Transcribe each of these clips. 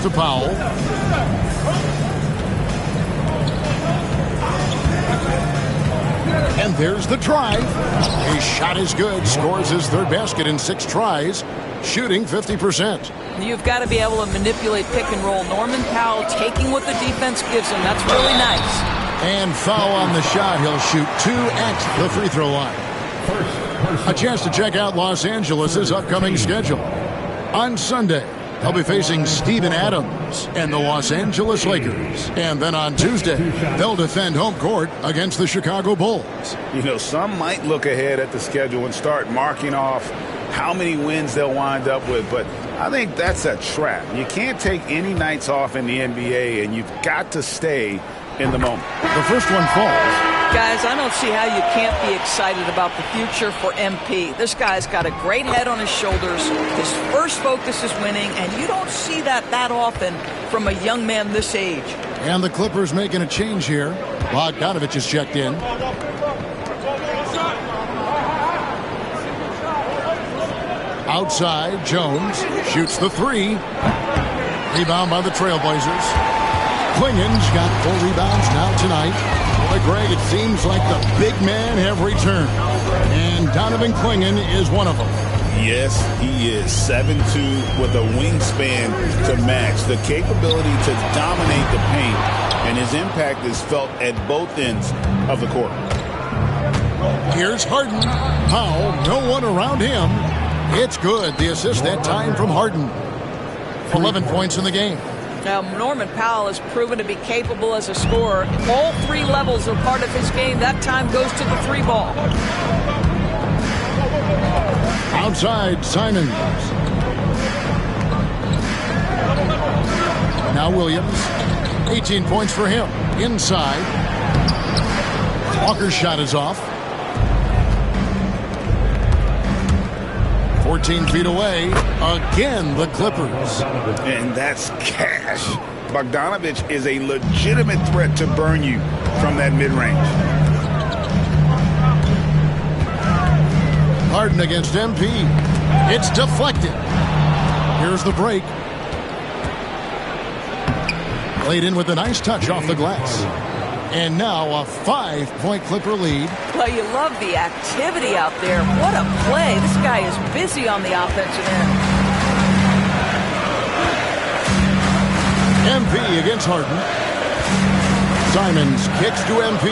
to Powell. And there's the drive. His shot is good. Scores his third basket in 6 tries. Shooting 50%. You've got to be able to manipulate pick and roll. Norman Powell taking what the defense gives him. That's really nice. And foul on the shot. He'll shoot 2 at the free throw line. A chance to check out Los Angeles' upcoming schedule. On Sunday, they'll be facing Steven Adams and the Los Angeles Lakers. And then on Tuesday, they'll defend home court against the Chicago Bulls. You know, some might look ahead at the schedule and start marking off how many wins they'll wind up with, but I think that's a trap. You can't take any nights off in the NBA, and you've got to stay in the moment. The first one falls. Guys, I don't see how you can't be excited about the future for MP. This guy's got a great head on his shoulders. His first focus is winning, and you don't see that often from a young man this age. And the Clippers making a change here. Bogdanovich is checked in. Outside, Jones shoots the 3. Rebound by the Trailblazers. Klingen's got 4 rebounds now tonight. Boy, Greg, it seems like the big men have returned. And Donovan Klingen is one of them. Yes, he is 7'2" with a wingspan to match. The capability to dominate the paint, and his impact is felt at both ends of the court. Here's Harden. Powell, no one around him. It's good. The assist that time from Harden. 11 points in the game. Now, Norman Powell has proven to be capable as a scorer. All 3 levels are part of his game. That time goes to the 3 ball. Outside, Simons. Now Williams. 18 points for him. Inside. Walker's shot is off. 14 feet away. Again, the Clippers. And that's cash. Bogdanovich is a legitimate threat to burn you from that mid-range. Harden against MP. It's deflected. Here's the break. Laid in with a nice touch off the glass. And now a 5-point Clipper lead. Well, you love the activity out there. What a play. This guy is busy on the offensive end. MP against Harden. Simons kicks to MP.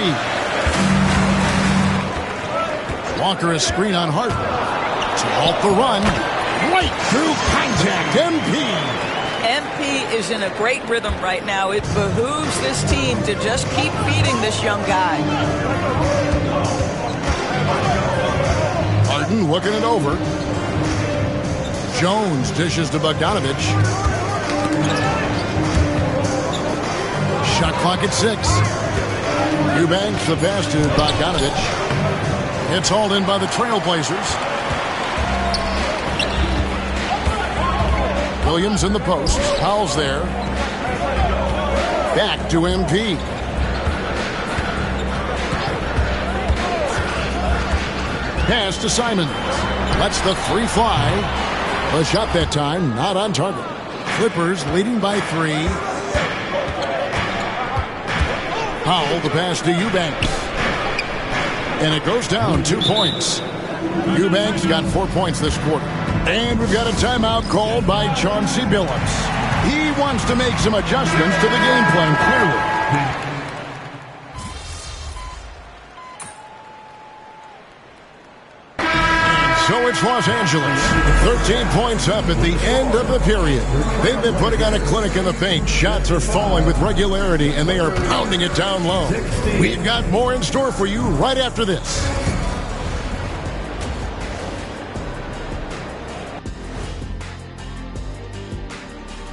Walker is screen on Harden. To halt the run. Right through contact. MP. MP is in a great rhythm right now. It behooves this team to just keep feeding this young guy. Harden looking it over. Jones dishes to Bogdanovich. Shot clock at 6. Eubanks the pass to Bogdanovich. It's hauled in by the Trailblazers. Williams in the post. Powell's there. Back to MP. Pass to Simons. Lets the 3 fly. The shot that time not on target. Clippers leading by 3. Powell the pass to Eubanks. And it goes down 2 points. Eubanks got 4 points this quarter. And we've got a timeout called by Chauncey Billups. He wants to make some adjustments to the game plan, clearly. And so it's Los Angeles. 13 points up at the end of the period. They've been putting on a clinic in the paint. Shots are falling with regularity, and they are pounding it down low. We've got more in store for you right after this.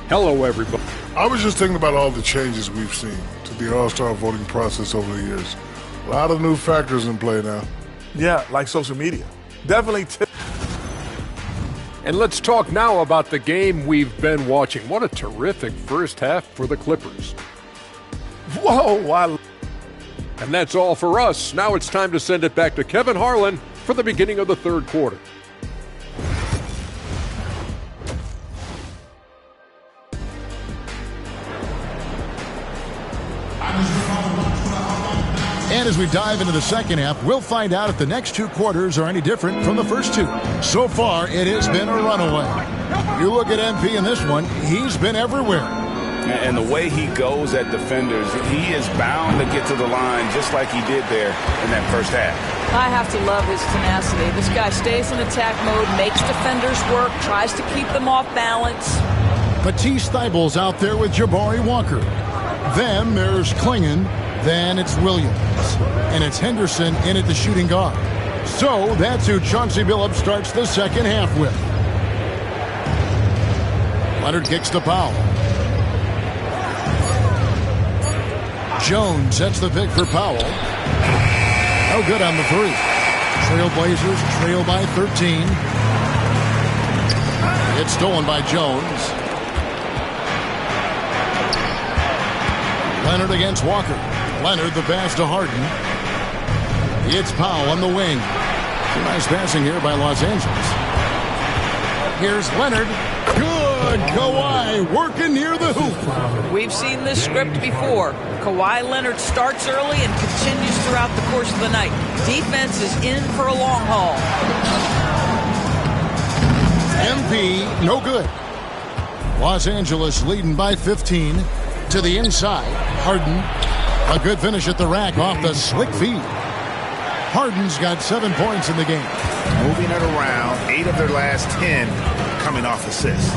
Hello, everybody. I was just thinking about all the changes we've seen to the All-Star voting process over the years. A lot of new factors in play now. Yeah, like social media. Definitely. And let's talk now about the game we've been watching. What a terrific first half for the Clippers. Whoa, And that's all for us. Now it's time to send it back to Kevin Harlan for the beginning of the third quarter. And as we dive into the second half, we'll find out if the next two quarters are any different from the first two. So far, it has been a runaway. You look at MP in this one, he's been everywhere. And the way he goes at defenders, he is bound to get to the line just like he did there in that first half. I have to love his tenacity. This guy stays in attack mode, makes defenders work, tries to keep them off balance. Matisse Thybulle's out there with Jabari Walker. Then there's Klingon. Then it's Williams. And it's Henderson in at the shooting guard. So that's who Chauncey Billups starts the second half with. Leonard kicks to Powell. Jones sets the pick for Powell. No good on the three. Trailblazers trail by 13. It's stolen by Jones. Leonard against Walker. Leonard the pass to Harden. It's Powell on the wing. Nice passing here by Los Angeles. Here's Leonard. Good. Kawhi working near the hoop. We've seen this script before. Kawhi Leonard starts early and continues throughout the course of the night. Defense is in for a long haul. MP, no good. Los Angeles leading by 15. To the inside. Harden. A good finish at the rack off the slick feed. Harden's got 7 points in the game. Moving it around, 8 of their last 10 coming off assists.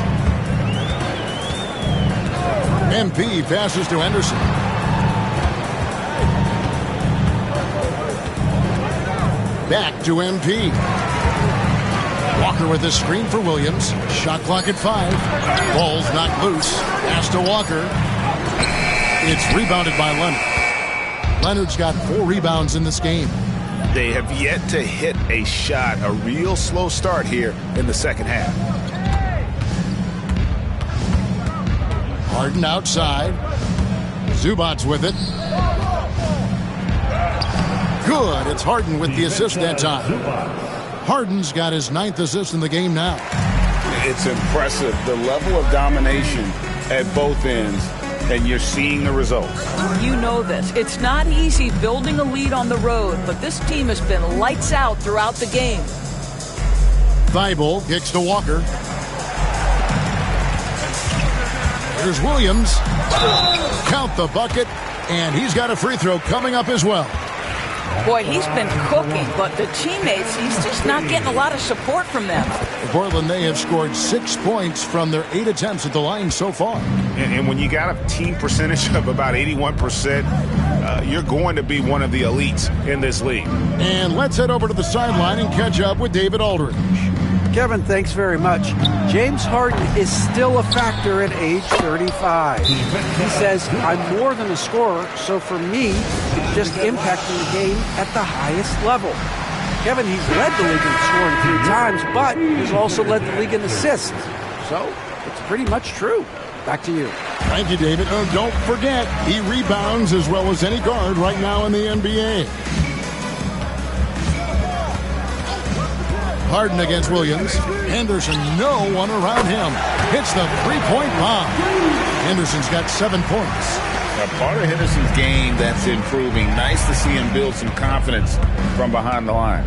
MP passes to Henderson. Back to MP. Walker with a screen for Williams. Shot clock at 5. Ball's knocked loose. Pass to Walker. It's rebounded by Leonard. Leonard's got 4 rebounds in this game. They have yet to hit a shot, a real slow start here in the second half. Harden outside. Zubac's with it. Good. It's Harden with the assist that time. Harden's got his 9th assist in the game now. It's impressive, the level of domination at both ends, and you're seeing the results. You know this. It's not easy building a lead on the road, but this team has been lights out throughout the game. Thybulle kicks to Walker. Here's Williams. Count the bucket, and he's got a free throw coming up as well. Boy, he's been cooking, but the teammates, he's just not getting a lot of support from them. Portland, they have scored 6 points from their 8 attempts at the line so far. And when you got a team percentage of about 81%, you're going to be one of the elites in this league. And let's head over to the sideline and catch up with David Aldridge. Kevin, thanks very much. James Harden is still a factor at age 35. He says, I'm more than a scorer, so for me, it's just impacting the game at the highest level. Kevin, he's led the league in scoring 3 times, but he's also led the league in assists. So it's pretty much true. Back to you. Thank you, David. Don't forget, he rebounds as well as any guard right now in the NBA. Harden against Williams. Henderson, no one around him. Hits the three-point bomb. Henderson's got 7 points. A part of Henderson's game that's improving. Nice to see him build some confidence from behind the line.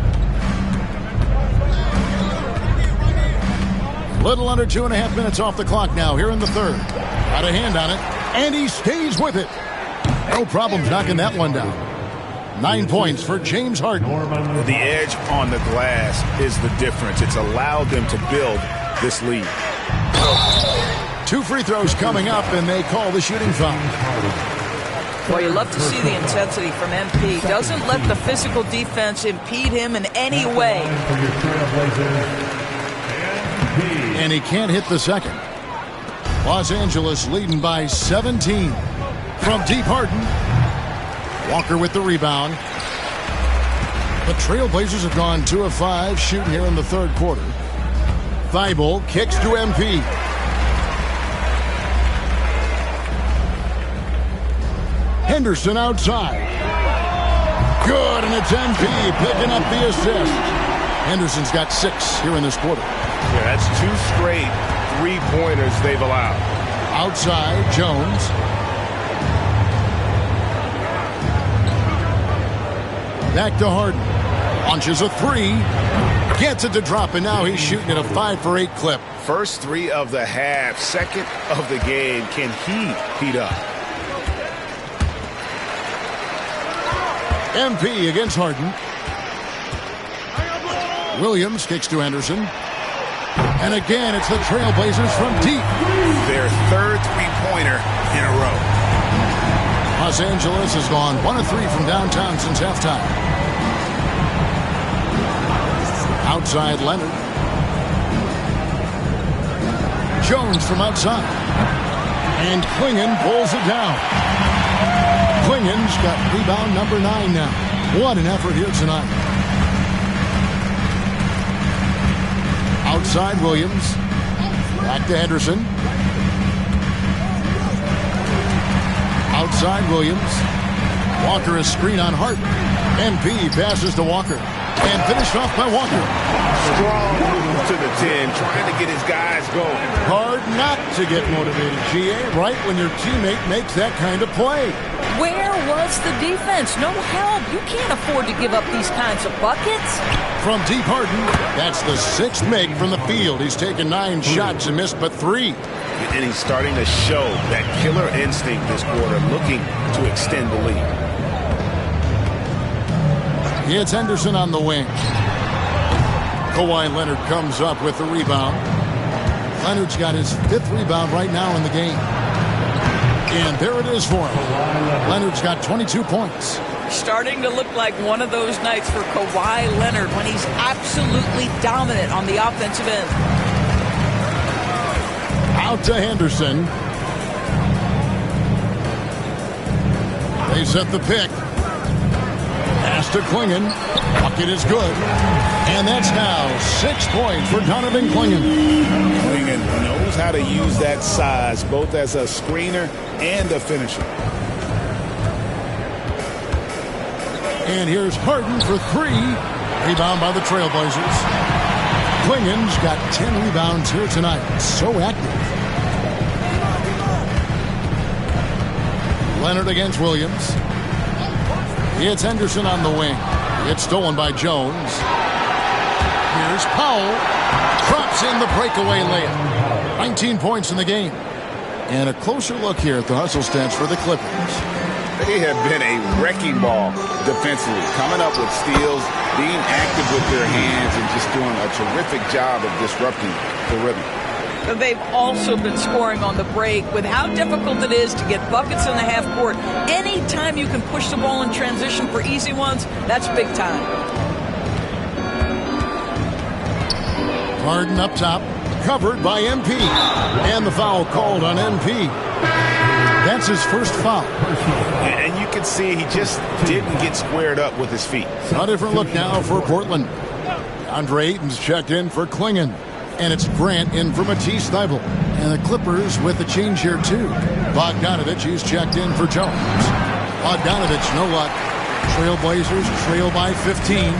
Little under 2.5 minutes off the clock now here in the third. Got a hand on it, and he stays with it. No problems knocking that one down. 9 points for James Harden. The edge on the glass is the difference. It's allowed them to build this lead. 2 free throws coming up, and they call the shooting foul. Well, you love to see the intensity from MP. Doesn't let the physical defense impede him in any way. And he can't hit the second. Los Angeles leading by 17. From deep, Harden. Walker with the rebound. The Trailblazers have gone 2 of 5 shooting here in the third quarter. Thybulle kicks to MP. Henderson outside. Good, and it's MP picking up the assist. Henderson's got 6 here in this quarter. Yeah, that's 2 straight 3-pointers they've allowed. Outside, Jones. Back to Harden. Launches a three. Gets it to drop, and now he's shooting at a 5-for-8 clip. First three of the half, second of the game. Can he heat up? MP against Harden. Williams kicks to Henderson. And again, it's the Trailblazers from deep. Their third three-pointer in a row. Los Angeles has gone 1 of 3 from downtown since halftime. Outside Leonard. Jones from outside. And Klingon pulls it down. Klingon's got rebound number 9 now. What an effort here tonight. Outside Williams. Back to Henderson. Outside Williams. Walker a screen on Hart. MP passes to Walker. And finished off by Walker. Strong move to the 10, trying to get his guys going. Hard not to get motivated, GA, right when your teammate makes that kind of play. Where was the defense? No help. You can't afford to give up these kinds of buckets. From deep Harden, that's the 6th make from the field. He's taken 9 shots and missed but 3. And he's starting to show that killer instinct this quarter, looking to extend the lead. It's Henderson on the wing. Kawhi Leonard comes up with the rebound. Leonard's got his 5th rebound right now in the game. And there it is for him. Leonard's got 22 points. Starting to look like one of those nights for Kawhi Leonard when he's absolutely dominant on the offensive end. Out to Henderson. They set the pick. Pass to Klingon. Bucket is good. And that's now 6 points for Donovan Klingon. Klingon knows how to use that size, both as a screener and a finisher. And here's Harden for 3. Rebound by the Trailblazers. Klingon's got 10 rebounds here tonight. So active. Leonard against Williams. It's Henderson on the wing. It's stolen by Jones. Here's Powell. Drops in the breakaway layup. 19 points in the game. And a closer look here at the hustle stats for the Clippers. They have been a wrecking ball defensively, coming up with steals, being active with their hands, and just doing a terrific job of disrupting the rhythm. They've also been scoring on the break. With how difficult it is to get buckets in the half court, anytime you can push the ball in transition for easy ones, that's big time. Harden up top, covered by MP. And the foul called on MP. That's his first foul. And you can see he just didn't get squared up with his feet. A different look now for Portland. Andre Ayton's checked in for Klingon. And it's Grant in for Matisse Thybulle. And the Clippers with a change here, too. Bogdanovich, he's checked in for Jones. Bogdanovich, no luck. Trailblazers trail by 15.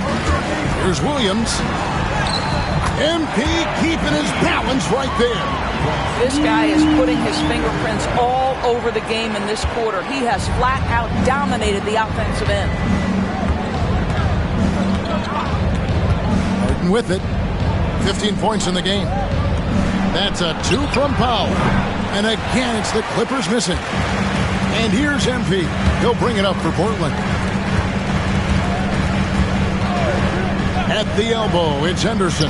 Here's Williams. MP keeping his balance right there. This guy is putting his fingerprints all over the game in this quarter. He has flat out dominated the offensive end. Harden with it. 15 points in the game. That's a 2 from Powell. And again, it's the Clippers missing. And here's MP. He'll bring it up for Portland. At the elbow, it's Henderson.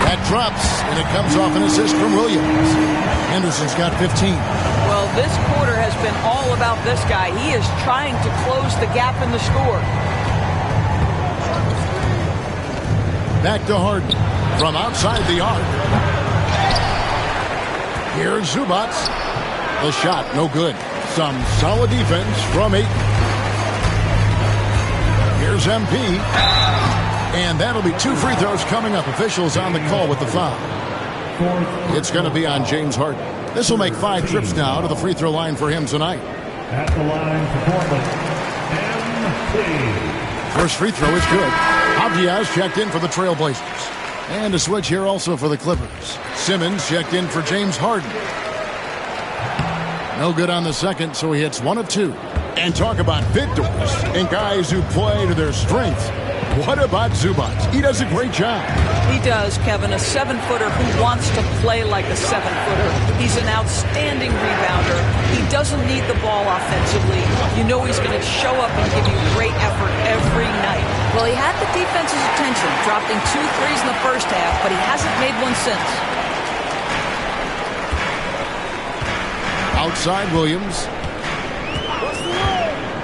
That drops, and it comes off an assist from Williams. Henderson's got 15. Well, this quarter has been all about this guy. He is trying to close the gap in the score. Back to Harden. From outside the arc. Here's Zubac. The shot, no good. Some solid defense from Ayton. Here's MP. And that'll be 2 free throws coming up. Officials on the call with the foul. It's going to be on James Harden. This will make 5 trips now to the free throw line for him tonight. At the line for Portland, MP. First free throw is good. Abdiaz checked in for the Trailblazers. And a switch here also for the Clippers. Simmons checked in for James Harden. No good on the second, so he hits 1 of 2. And talk about victors and guys who play to their strengths. What about Zubac? He does a great job. He does, Kevin. A 7-footer who wants to play like a 7-footer. He's an outstanding rebounder. He doesn't need the ball offensively. You know he's going to show up and give you great effort every night. Well, he had the defense's attention, dropping 2 threes in the first half, but he hasn't made one since. Outside Williams.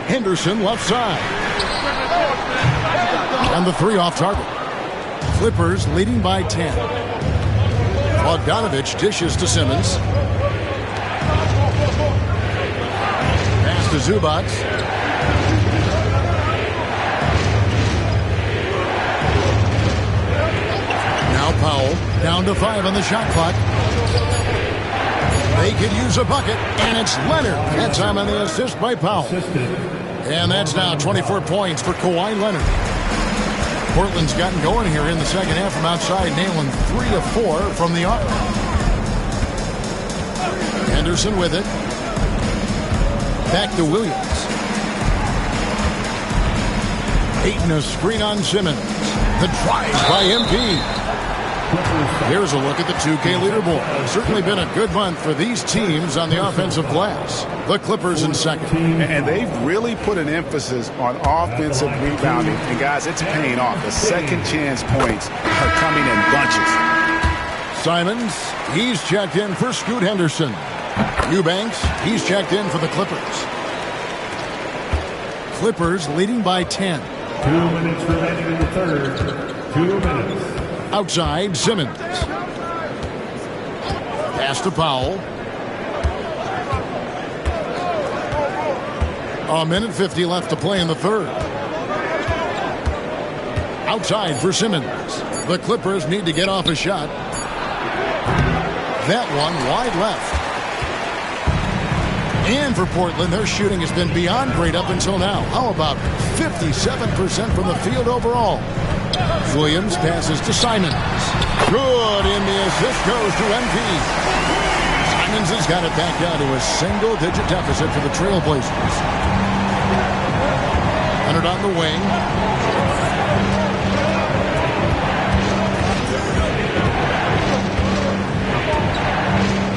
Henderson left side. And the 3 off target. Clippers leading by 10. Bogdanovich dishes to Simmons. Pass to Zubac. Now Powell down to 5 on the shot clock. They could use a bucket, and it's Leonard. That time on the assist by Powell. And that's now 24 points for Kawhi Leonard. Portland's gotten going here in the second half from outside, nailing 3 of 4 from the arc. Henderson with it. Back to Williams. Ayton a screen on Simmons. The drive by MP. Here's a look at the 2K leaderboard. Certainly been a good month for these teams on the offensive glass. The Clippers in second. And they've really put an emphasis on offensive rebounding. And, guys, it's paying off. The second chance points are coming in bunches. Simons, he's checked in for Scoot Henderson. Eubanks, he's checked in for the Clippers. Clippers leading by 10. 2 minutes remaining in the third. 2 minutes. Outside, Simmons. Pass to Powell. 1:50 left to play in the third. Outside for Simmons. The Clippers need to get off a shot. That one wide left. And for Portland, their shooting has been beyond great up until now. How about 57% from the field overall? Williams passes to Simons. Good, and the assist goes to MP. Simons has got it back down to a single-digit deficit for the Trailblazers. Leonard on the wing.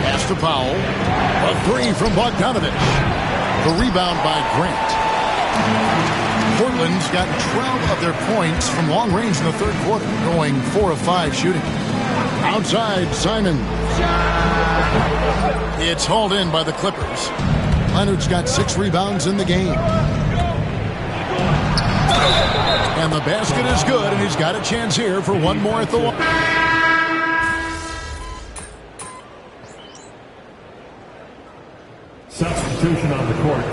Pass to Powell. A 3 from Bogdanovich. The rebound by Grant. Portland's got 12 of their points from long range in the third quarter, going 4 of 5 shooting. Outside, Simon. It's hauled in by the Clippers. Leonard's got 6 rebounds in the game. And the basket is good, and he's got a chance here for one more at the line. Substitution on the court.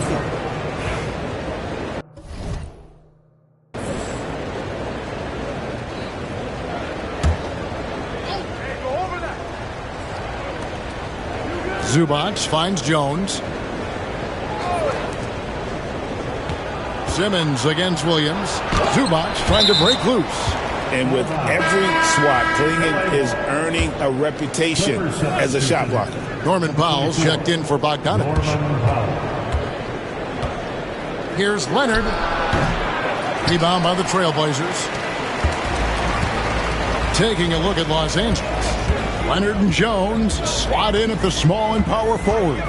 Zubac finds Jones. Simmons against Williams. Zubac trying to break loose. And with every swat, Cleveland is earning a reputation as a shot blocker. Norman Powell's checked in for Bogdanovich. Here's Leonard. Rebound by the Trailblazers. Taking a look at Los Angeles. Leonard and Jones slot in at the small and power forward.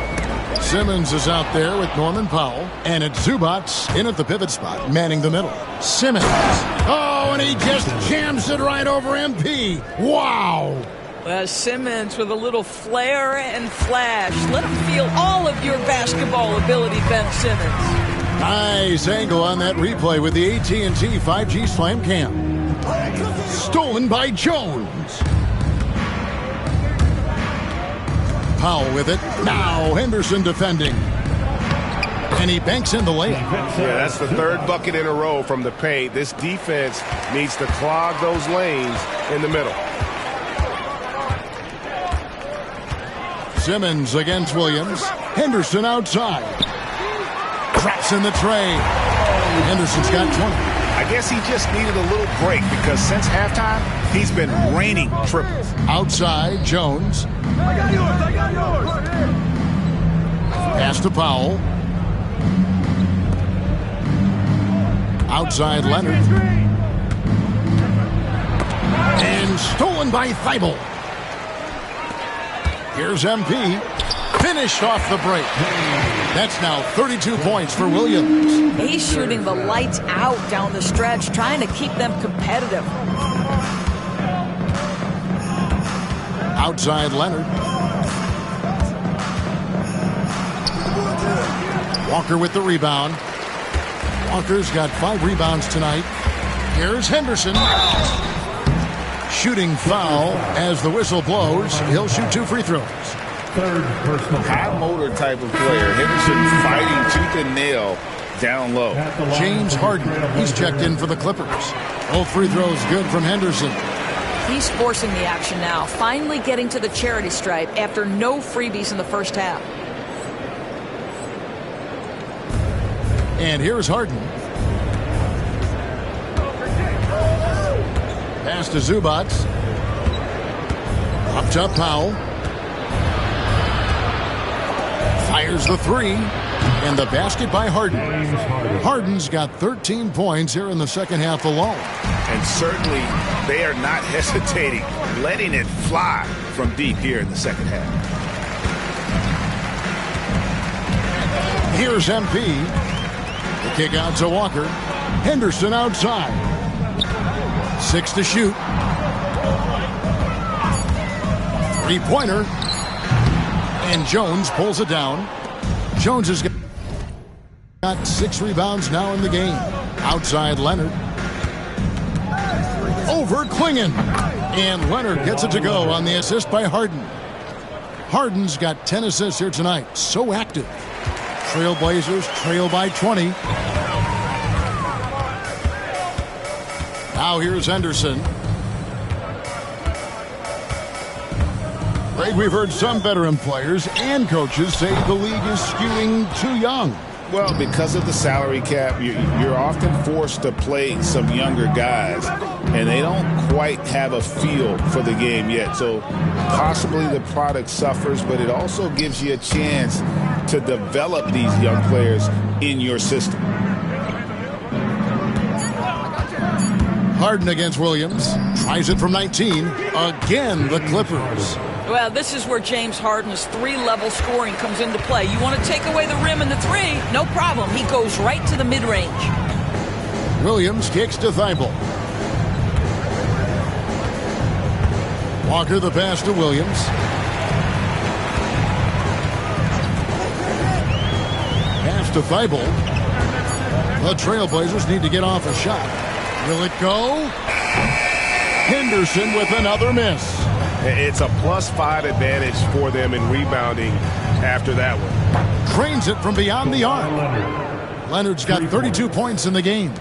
Simmons is out there with Norman Powell. And it's Zubac in at the pivot spot, manning the middle. Simmons. Oh, and he just jams it right over MP. Wow. Well, Simmons with a little flair and flash. Let him feel all of your basketball ability, Ben Simmons. Nice angle on that replay with the AT&T 5G Slam Cam. Stolen by Jones. Powell with it. Now Henderson defending. And he banks in the layup. Yeah, that's the third bucket in a row from the paint. This defense needs to clog those lanes in the middle. Simmons against Williams. Henderson outside. Drops in the tray. Henderson's got 20. I guess he just needed a little break because since halftime, he's been raining triples. Outside, Jones. I got yours. Pass to Powell. Outside Leonard. And stolen by Thibault. Here's MP. Finished off the break. That's now 32 points for Williams. He's shooting the lights out down the stretch, trying to keep them competitive. Outside Leonard. Walker with the rebound. Walker's got 5 rebounds tonight. Here's Henderson. Shooting foul as the whistle blows. He'll shoot 2 free throws. Third personal High motor type of player. Henderson fighting tooth and nail down low. James Harden. He's checked in for the Clippers. Both free throws good from Henderson. He's forcing the action now, finally getting to the charity stripe after no freebies in the first half. And here's Harden. Pass to Zubac. Up top Powell. Fires the 3. And the basket by Harden. Harden's got 13 points here in the second half alone. And certainly they are not hesitating, letting it fly from deep here in the second half. Here's MP. The kick out to Walker. Henderson outside. 6 to shoot. 3-pointer. And Jones pulls it down. Jones has got 6 rebounds now in the game. Outside Leonard. Over Klingon. And Leonard gets it to go on the assist by Harden. Harden's got 10 assists here tonight. So active. Trailblazers trail by 20. Now here's Henderson. Greg, we've heard some veteran players and coaches say the league is skewing too young. Well, because of the salary cap, you're often forced to play some younger guys, and they don't quite have a feel for the game yet. So possibly the product suffers, but it also gives you a chance to develop these young players in your system. Harden against Williams. Tries it from 19. Again, the Clippers. Well, this is where James Harden's 3-level scoring comes into play. You want to take away the rim and the 3, no problem. He goes right to the mid-range. Williams kicks to Thibault. Walker the pass to Williams. Pass to Thibault. The Trailblazers need to get off a shot. Will it go? Henderson with another miss. It's a +5 advantage for them in rebounding after that one. Trains it from beyond the arc. Leonard's got 32 points in the game.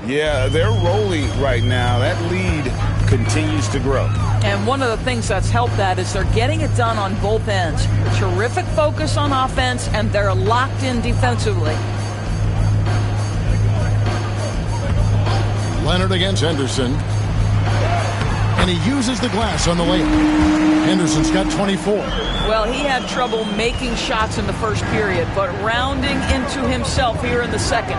Yeah, they're rolling right now. That lead continues to grow. And one of the things that's helped that is they're getting it done on both ends. Terrific focus on offense, and they're locked in defensively. Leonard against Henderson. And he uses the glass on the layup. Henderson's got 24. Well, he had trouble making shots in the first period, but rounding into himself here in the second.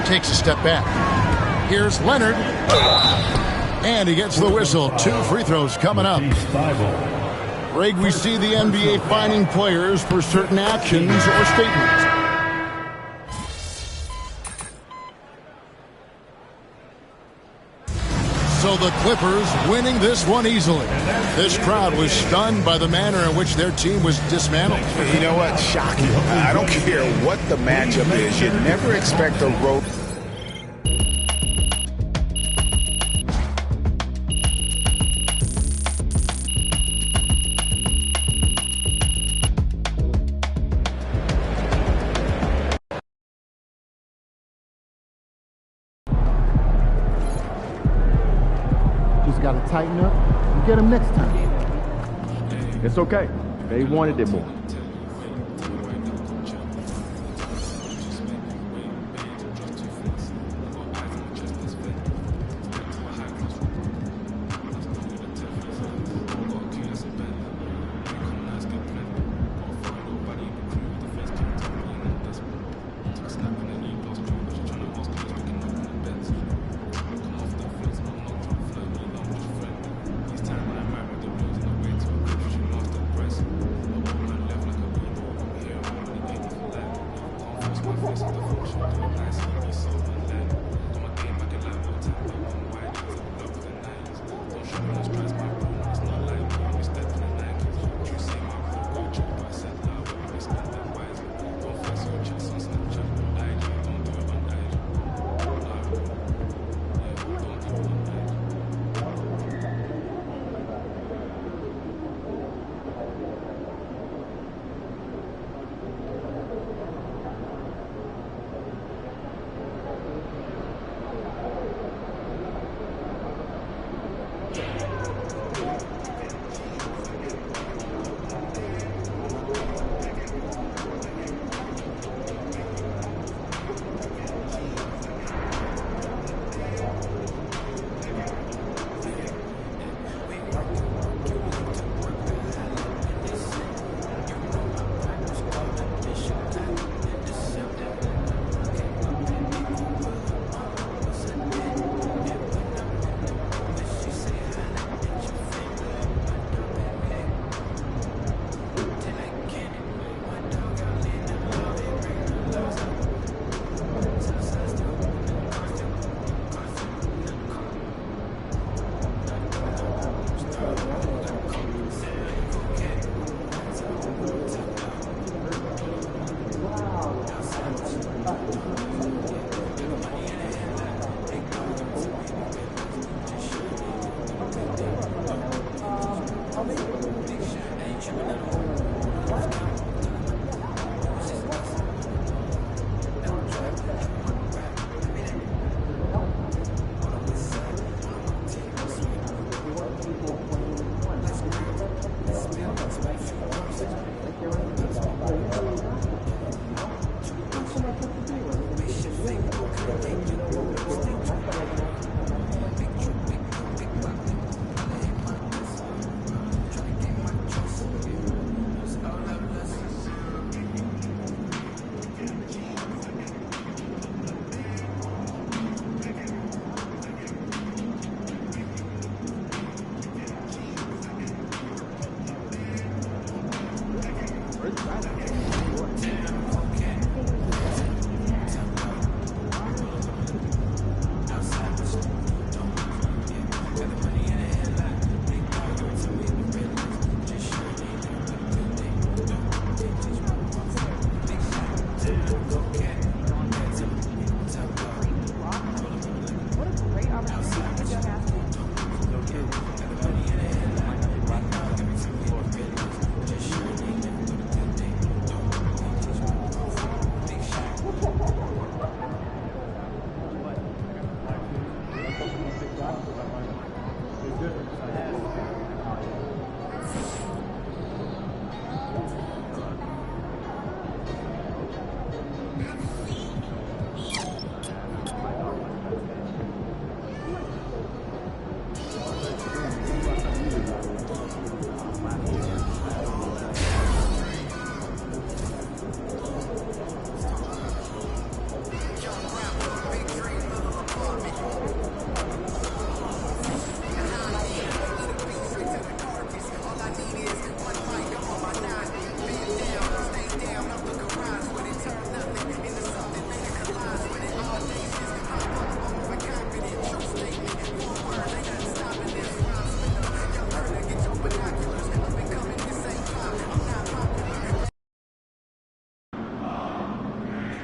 Takes a step back. Here's Leonard. And he gets the whistle. 2 free throws coming up. Greg, we see the NBA fining players for certain actions or statements. So the Clippers winning this one easily. This crowd was stunned by the manner in which their team was dismantled. You know what? Shocking. I don't care what the matchup is. You never expect a road. Got to tighten up and get them next time. It's okay. They wanted it more.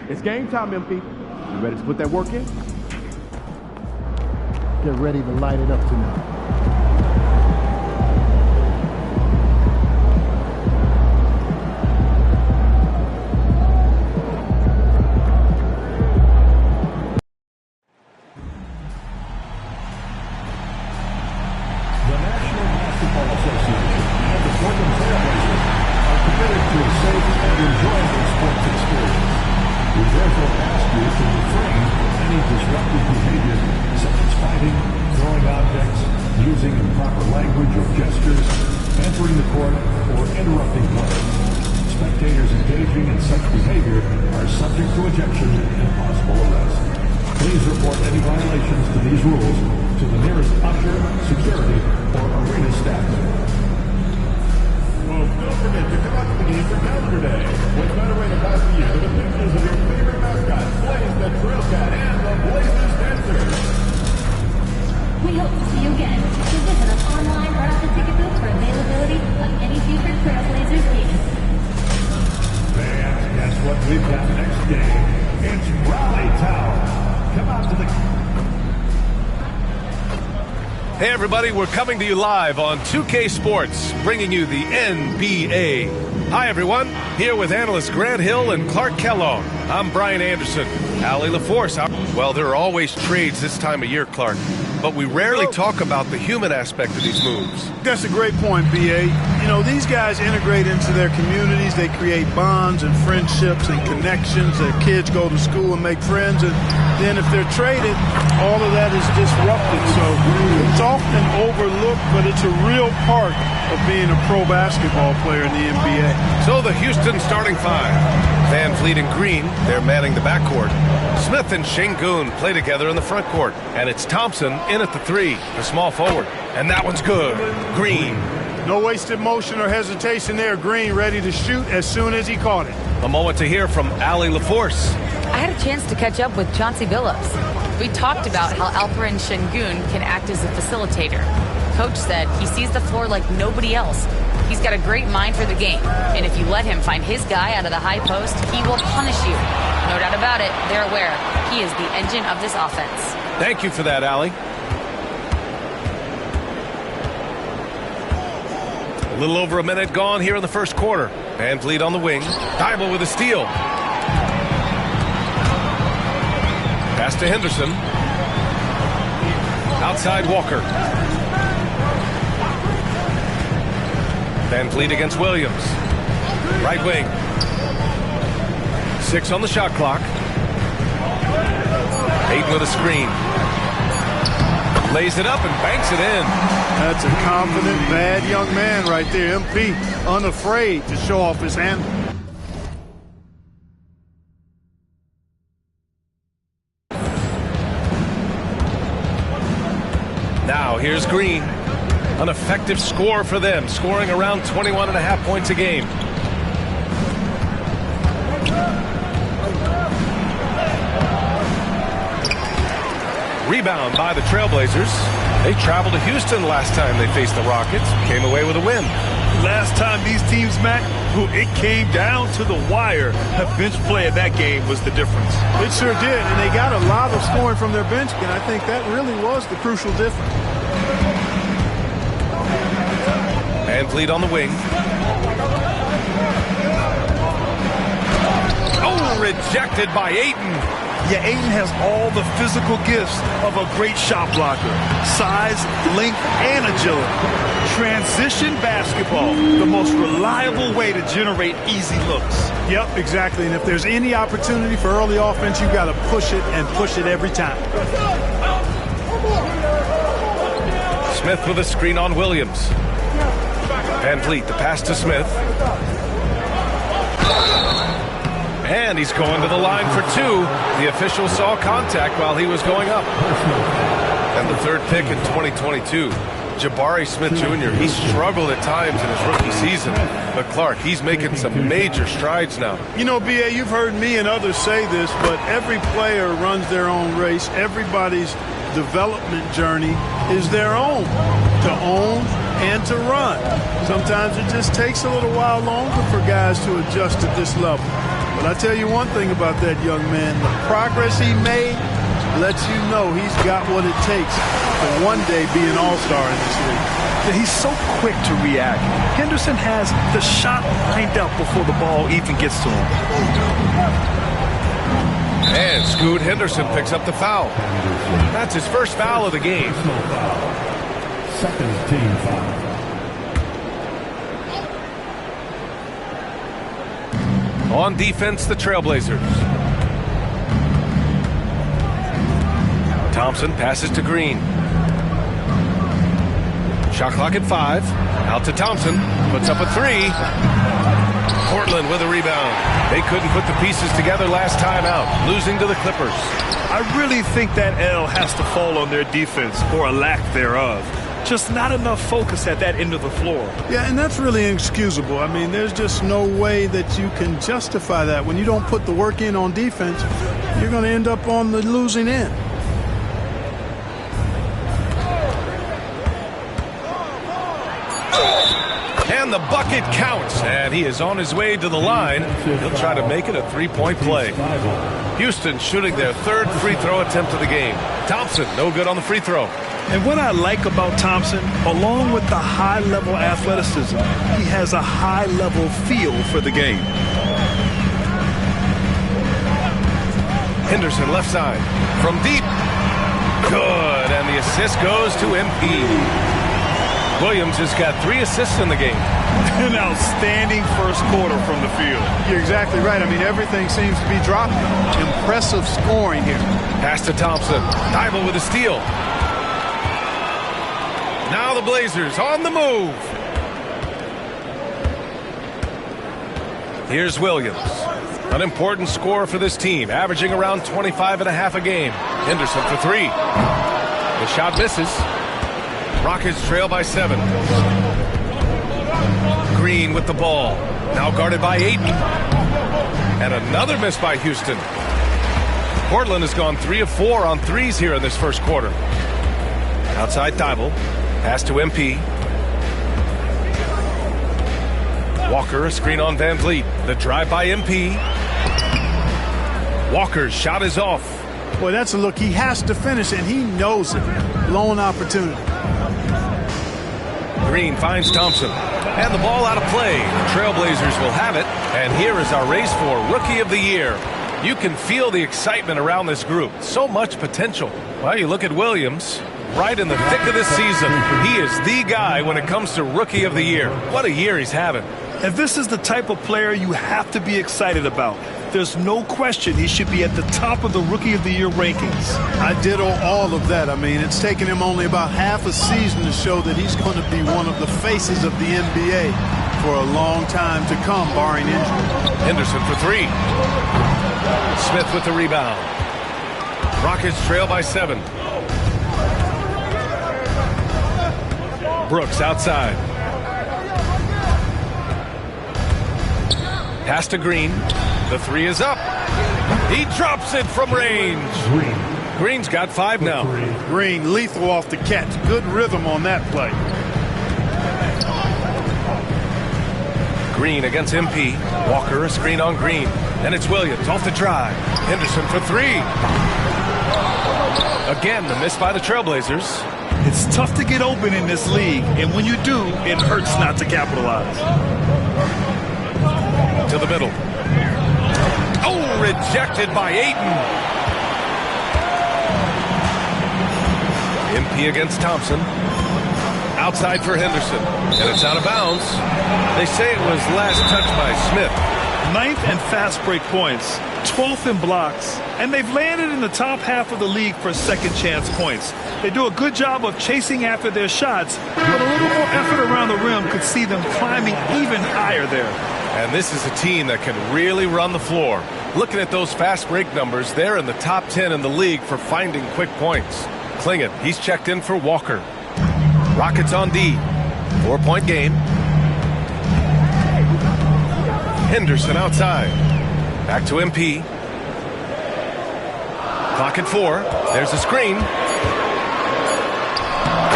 It's game time, MP. You ready to put that work in? Get ready to light it up tonight. The National Basketball Association and the Portland Trailblazers are committed to a safe and enjoyable sports experience. We therefore ask you to refrain from any disruptive behavior, such as fighting, throwing objects, using improper language or gestures, entering the court, or interrupting play. Spectators engaging in such behavior are subject to ejection and possible arrest. Please report any violations to these rules to the nearest usher, security, or arena staff member. Well, don't forget to come out to the game for Calendar Day. What better way to pass the year than with pictures of your favorite basketball We hope to see you again. You can visit us online or at the ticket booth for availability of any future Trailblazers games. And guess what we've got next game? It's Rally Tower. Come out to the... Hey everybody, we're coming to you live on 2K Sports, bringing you the NBA. Hi everyone, here with analysts Grant Hill and Clark Kellogg. I'm Brian Anderson. Allie LaForce. Well, there are always trades this time of year, Clark, but we rarely talk about the human aspect of these moves. That's a great point, B.A. You know, these guys integrate into their communities. They create bonds and friendships and connections. Their kids go to school and make friends, and then if they're traded, all of that is disrupted. So it's often overlooked, but it's a real part of being a pro basketball player in the NBA. So the Houston starting five. Van Fleet and Green, they're manning the backcourt. Smith and Şengün play together in the front court. And it's Thompson in at the three, the small forward. And that one's good. Green. No wasted motion or hesitation there. Green ready to shoot as soon as he caught it. A moment to hear from Allie LaForce. I had a chance to catch up with Chauncey Billups. We talked about how Alperen Şengün can act as a facilitator. Coach said he sees the floor like nobody else. He's got a great mind for the game, and if you let him find his guy out of the high post, he will punish you. No doubt about it, they're aware. He is the engine of this offense. Thank you for that, Allie. A little over a minute gone here in the first quarter. Van Vliet on the wing. Thybulle with a steal. Pass to Henderson. Outside Walker. Van Vliet against Williams. Right wing. 6 on the shot clock. Ayton with a screen. Lays it up and banks it in. That's a confident, bad young man right there. MP, unafraid to show off his handle. Now here's Green. An effective score for them, scoring around 21.5 points a game. Rebound by the Trailblazers. They traveled to Houston last time they faced the Rockets, came away with a win. Last time these teams met, it came down to the wire. The bench play in that game was the difference. It sure did, and they got a lot of scoring from their bench, and I think that really was the crucial difference. Van Vliet on the wing. Oh, rejected by Ayton. Yeah, Ayton has all the physical gifts of a great shot blocker. Size, length, and agility. Transition basketball, the most reliable way to generate easy looks. Yep, exactly. And if there's any opportunity for early offense, you've got to push it and push it every time. Smith with a screen on Williams. Van Vliet, the pass to Smith. And he's going to the line for two. The official saw contact while he was going up. And the third pick in 2022, Jabari Smith Jr. He struggled at times in his rookie season. But Clark, he's making some major strides now. You know, B.A., you've heard me and others say this, but every player runs their own race. Everybody's development journey is their own, to own and to run. Sometimes it just takes a little while longer for guys to adjust at this level. But I tell you one thing about that young man, the progress he made lets you know he's got what it takes to one day be an all-star in this league. He's so quick to react. Henderson has the shot lined up before the ball even gets to him. And Scoot Henderson picks up the foul. That's his first foul of the game. Second team foul. On defense, the Trailblazers. Thompson passes to Green. Shot clock at 5. Out to Thompson. Puts up a 3. Portland with a rebound. They couldn't put the pieces together last time out, losing to the Clippers. I really think that L has to fall on their defense, or a lack thereof. Just not enough focus at that end of the floor. Yeah, and that's really inexcusable. I mean, there's just no way that you can justify that. When you don't put the work in on defense, you're going to end up on the losing end. And the bucket counts. And he is on his way to the line. He'll try to make it a three-point play. Houston shooting their third free throw attempt of the game. Thompson, no good on the free throw. And what I like about Thompson, along with the high-level athleticism, he has a high-level feel for the game. Henderson left side from deep. Good, and the assist goes to MP. Williams has got 3 assists in the game. An outstanding first quarter from the field. You're exactly right. I mean, everything seems to be dropping. Impressive scoring here. Pass to Thompson. Thibault with a steal. Now the Blazers on the move. Here's Williams. An important scorer for this team, averaging around 25.5 a game. Henderson for 3. The shot misses. Rockets trail by 7. Green with the ball. Now guarded by Ayton. And another miss by Houston. Portland has gone 3 of 4 on threes here in this first quarter. Outside Thibault. Pass to MP. Walker, a screen on Van Vliet. The drive by MP. Walker's shot is off. Boy, that's a look. He has to finish, and he knows it. Lone opportunity. Green finds Thompson. And the ball out of play. The Trailblazers will have it. And here is our race for Rookie of the Year. You can feel the excitement around this group. So much potential. Well, you look at Williams. Right in the thick of this season. He is the guy when it comes to Rookie of the Year. What a year he's having. And this is the type of player you have to be excited about. There's no question he should be at the top of the Rookie of the Year rankings. I ditto all of that. I mean, it's taken him only about half a season to show that he's going to be one of the faces of the NBA for a long time to come, barring injury. Henderson for 3. Smith with the rebound. Rockets trail by 7. Brooks outside. Pass to Green. The 3 is up. He drops it from range. Green's got 5 now. Green lethal off the catch. Good rhythm on that play. Green against MP. Walker, a screen on Green. And it's Williams off the drive. Henderson for 3. Again, the miss by the Trailblazers. It's tough to get open in this league, and when you do, it hurts not to capitalize. To the middle. Oh, rejected by Ayton. MP against Thompson. Outside for Henderson. And it's out of bounds. They say it was last touched by Smith. 9th in fast break points, 12th in blocks, and they've landed in the top half of the league for second chance points. They do a good job of chasing after their shots, but a little more effort around the rim could see them climbing even higher there. And this is a team that can really run the floor. Looking at those fast break numbers, they're in the top 10 in the league for finding quick points. Klingett, he's checked in for Walker. Rockets on D. 4-point game. Henderson outside. Back to MP. Clock at 4. There's a screen.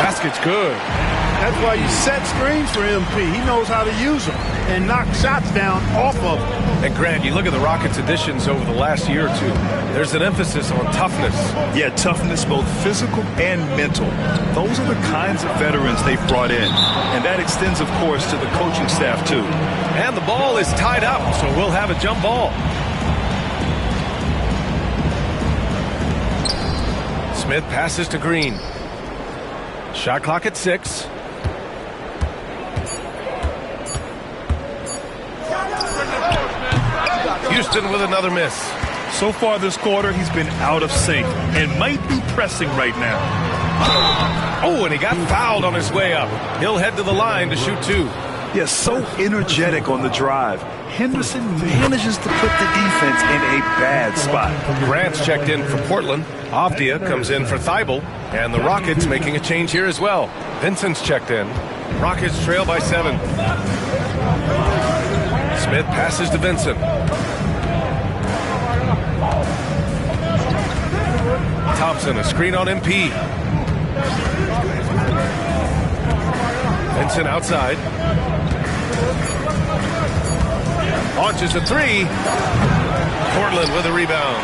Basket's good. That's why you set screens for MP. He knows how to use them and knock shots down off of them. And Grant, you look at the Rockets' additions over the last year or two. There's an emphasis on toughness. Yeah, toughness, both physical and mental. Those are the kinds of veterans they've brought in. And that extends, of course, to the coaching staff, too. And the ball is tied up, so we'll have a jump ball. Smith passes to Green. Shot clock at 6. Houston with another miss. So far this quarter, he's been out of sync and might be pressing right now. Oh, and he got fouled on his way up. He'll head to the line to shoot 2. Yes, so energetic on the drive. Henderson manages to put the defense in a bad spot. Grant's checked in for Portland. Avdia comes in for Thibault. And the Rockets making a change here as well. Vincent's checked in. Rockets trail by 7. Smith passes to Vincent. Thompson, a screen on MP. Vincent outside. launches a three. Portland with a rebound.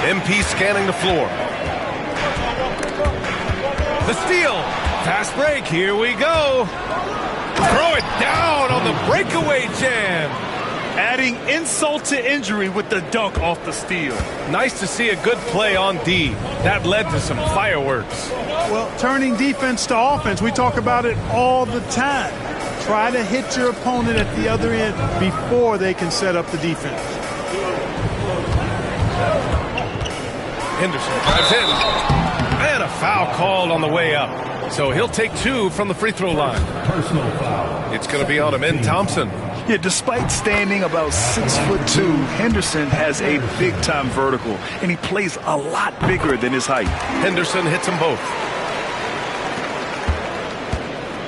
MP scanning the floor. The steal. Fast break. Here we go. Throw it down on the breakaway jam. Adding insult to injury with the dunk off the steal. Nice to see a good play on D. That led to some fireworks. Well, turning defense to offense, we talk about it all the time. Try to hit your opponent at the other end before they can set up the defense. Henderson drives in. And a foul called on the way up. So he'll take 2 from the free throw line. Personal foul. It's going to be on Amin Thompson. Yeah, despite standing about 6'2", Henderson has a big-time vertical, and he plays a lot bigger than his height. Henderson hits them both.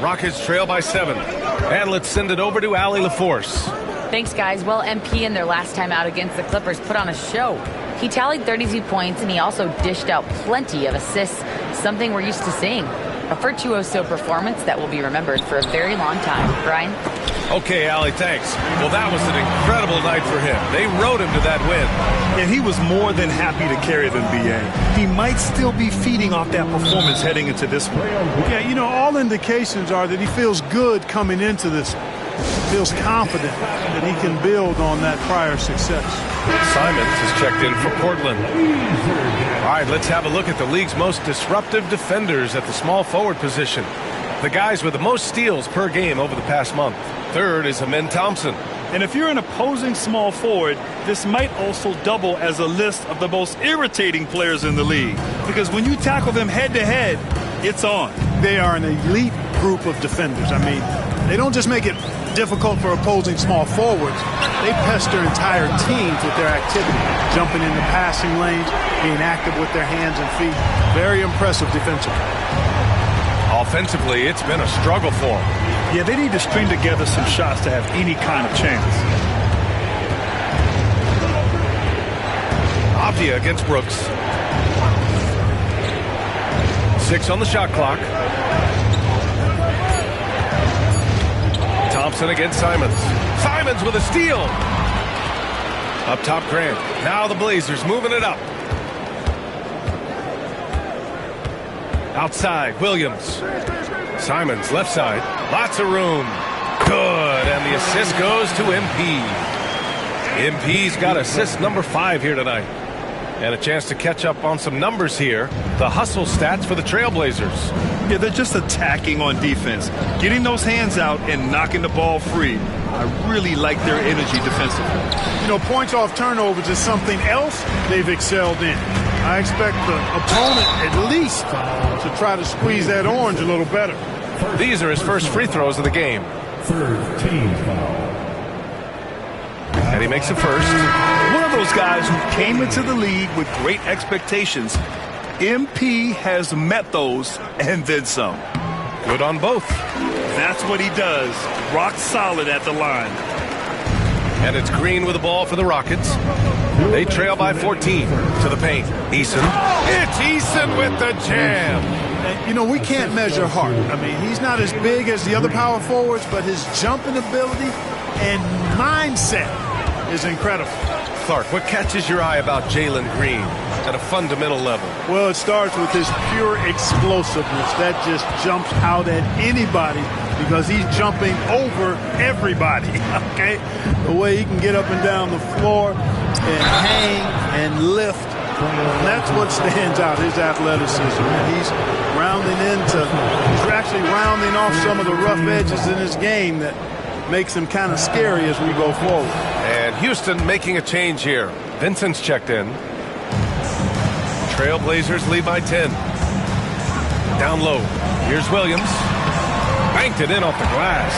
Rockets trail by 7. And let's send it over to Allie LaForce. Thanks, guys. Well, MP in their last time out against the Clippers put on a show. He tallied 32 points, and he also dished out plenty of assists, something we're used to seeing. A virtuoso performance that will be remembered for a very long time. Brian? Okay, Allie, thanks. Well, that was an incredible night for him. They rode him to that win. And he was more than happy to carry them, B.A. He might still be feeding off that performance heading into this one. Yeah, you know, all indications are that he feels good coming into this. Feels confident that he can build on that prior success. Simons is checked in for Portland. All right, let's have a look at the league's most disruptive defenders at the small forward position. The guys with the most steals per game over the past month. Third is Amin Thompson. And if you're an opposing small forward, this might also double as a list of the most irritating players in the league. Because when you tackle them head-to-head, it's on. They are an elite group of defenders. I mean, they don't just make it difficult for opposing small forwards. They pester entire teams with their activity, jumping into passing lanes, being active with their hands and feet. Very impressive defensively. Offensively, it's been a struggle for them. Yeah, they need to string together some shots to have any kind of chance. Avdia against Brooks. 6 on the shot clock. Thompson against Simons. Simons with a steal. Up top, Grant. Now the Blazers moving it up. Outside, Williams. Simons, left side. Lots of room. Good. And the assist goes to MP. MP's got assist number 5 here tonight. And a chance to catch up on some numbers here. The hustle stats for the Trailblazers. Yeah, they're just attacking on defense. Getting those hands out and knocking the ball free. I really like their energy defensively. You know, points off turnovers is something else they've excelled in. I expect the opponent at least to try to squeeze that orange a little better. These are his first free throws of the game. Third team foul. And he makes the first. One of those guys who came into the league with great expectations. MP has met those and then some. Good on both. That's what he does. Rock solid at the line. And it's Green with the ball for the Rockets. They trail by 14 to the paint. Eason. It's Eason with the jam. And, you know, we can't measure Hart. I mean, he's not as big as the other power forwards, but his jumping ability and mindset is incredible. Clark, what catches your eye about Jalen Green at a fundamental level? Well, it starts with his pure explosiveness. That just jumps out at anybody because he's jumping over everybody, okay? The way he can get up and down the floor and hang and lift. And that's what stands out, his athleticism. And he's he's actually rounding off some of the rough edges in his game that makes him kind of scary as we go forward. And Houston making a change here. Vincent's checked in. Trailblazers lead by 10. Down low. Here's Williams. Banked it in off the glass.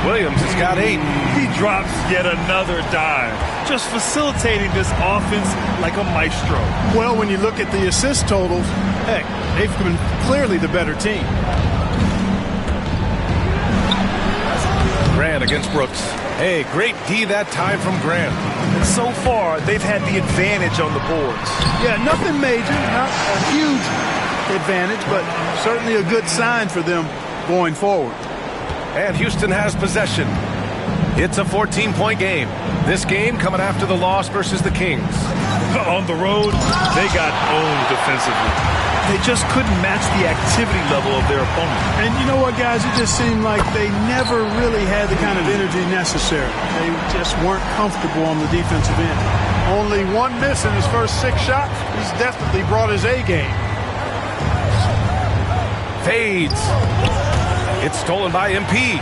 Williams has got 8. He drops yet another dive. Just facilitating this offense like a maestro. Well, when you look at the assist totals, heck, they've been clearly the better team. Grant against Brooks. Hey, great D that time from Grant. So far, they've had the advantage on the boards. Yeah, nothing major, not a huge advantage, but certainly a good sign for them going forward. and Houston has possession. It's a 14-point game. This game coming after the loss versus the Kings. On the road, they got owned defensively. They just couldn't match the activity level of their opponent. And you know what, guys? It just seemed like they never really had the kind of energy necessary. They just weren't comfortable on the defensive end. Only one miss in his first 6 shots. He's definitely brought his A game. Fades. It's stolen by MP.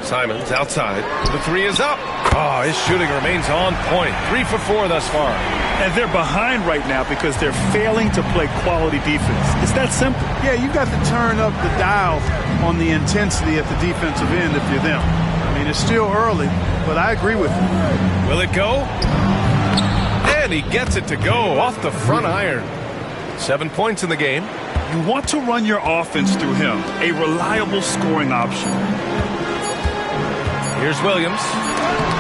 Simons outside. The 3 is up. Oh, his shooting remains on point. 3 for 4 thus far. And they're behind right now because they're failing to play quality defense. It's that simple. Yeah, you've got to turn up the dial on the intensity at the defensive end if you're them. I mean, it's still early, but I agree with you. Will it go? And he gets it to go off the front iron. 7 points in the game. You want to run your offense through him, a reliable scoring option. Here's Williams.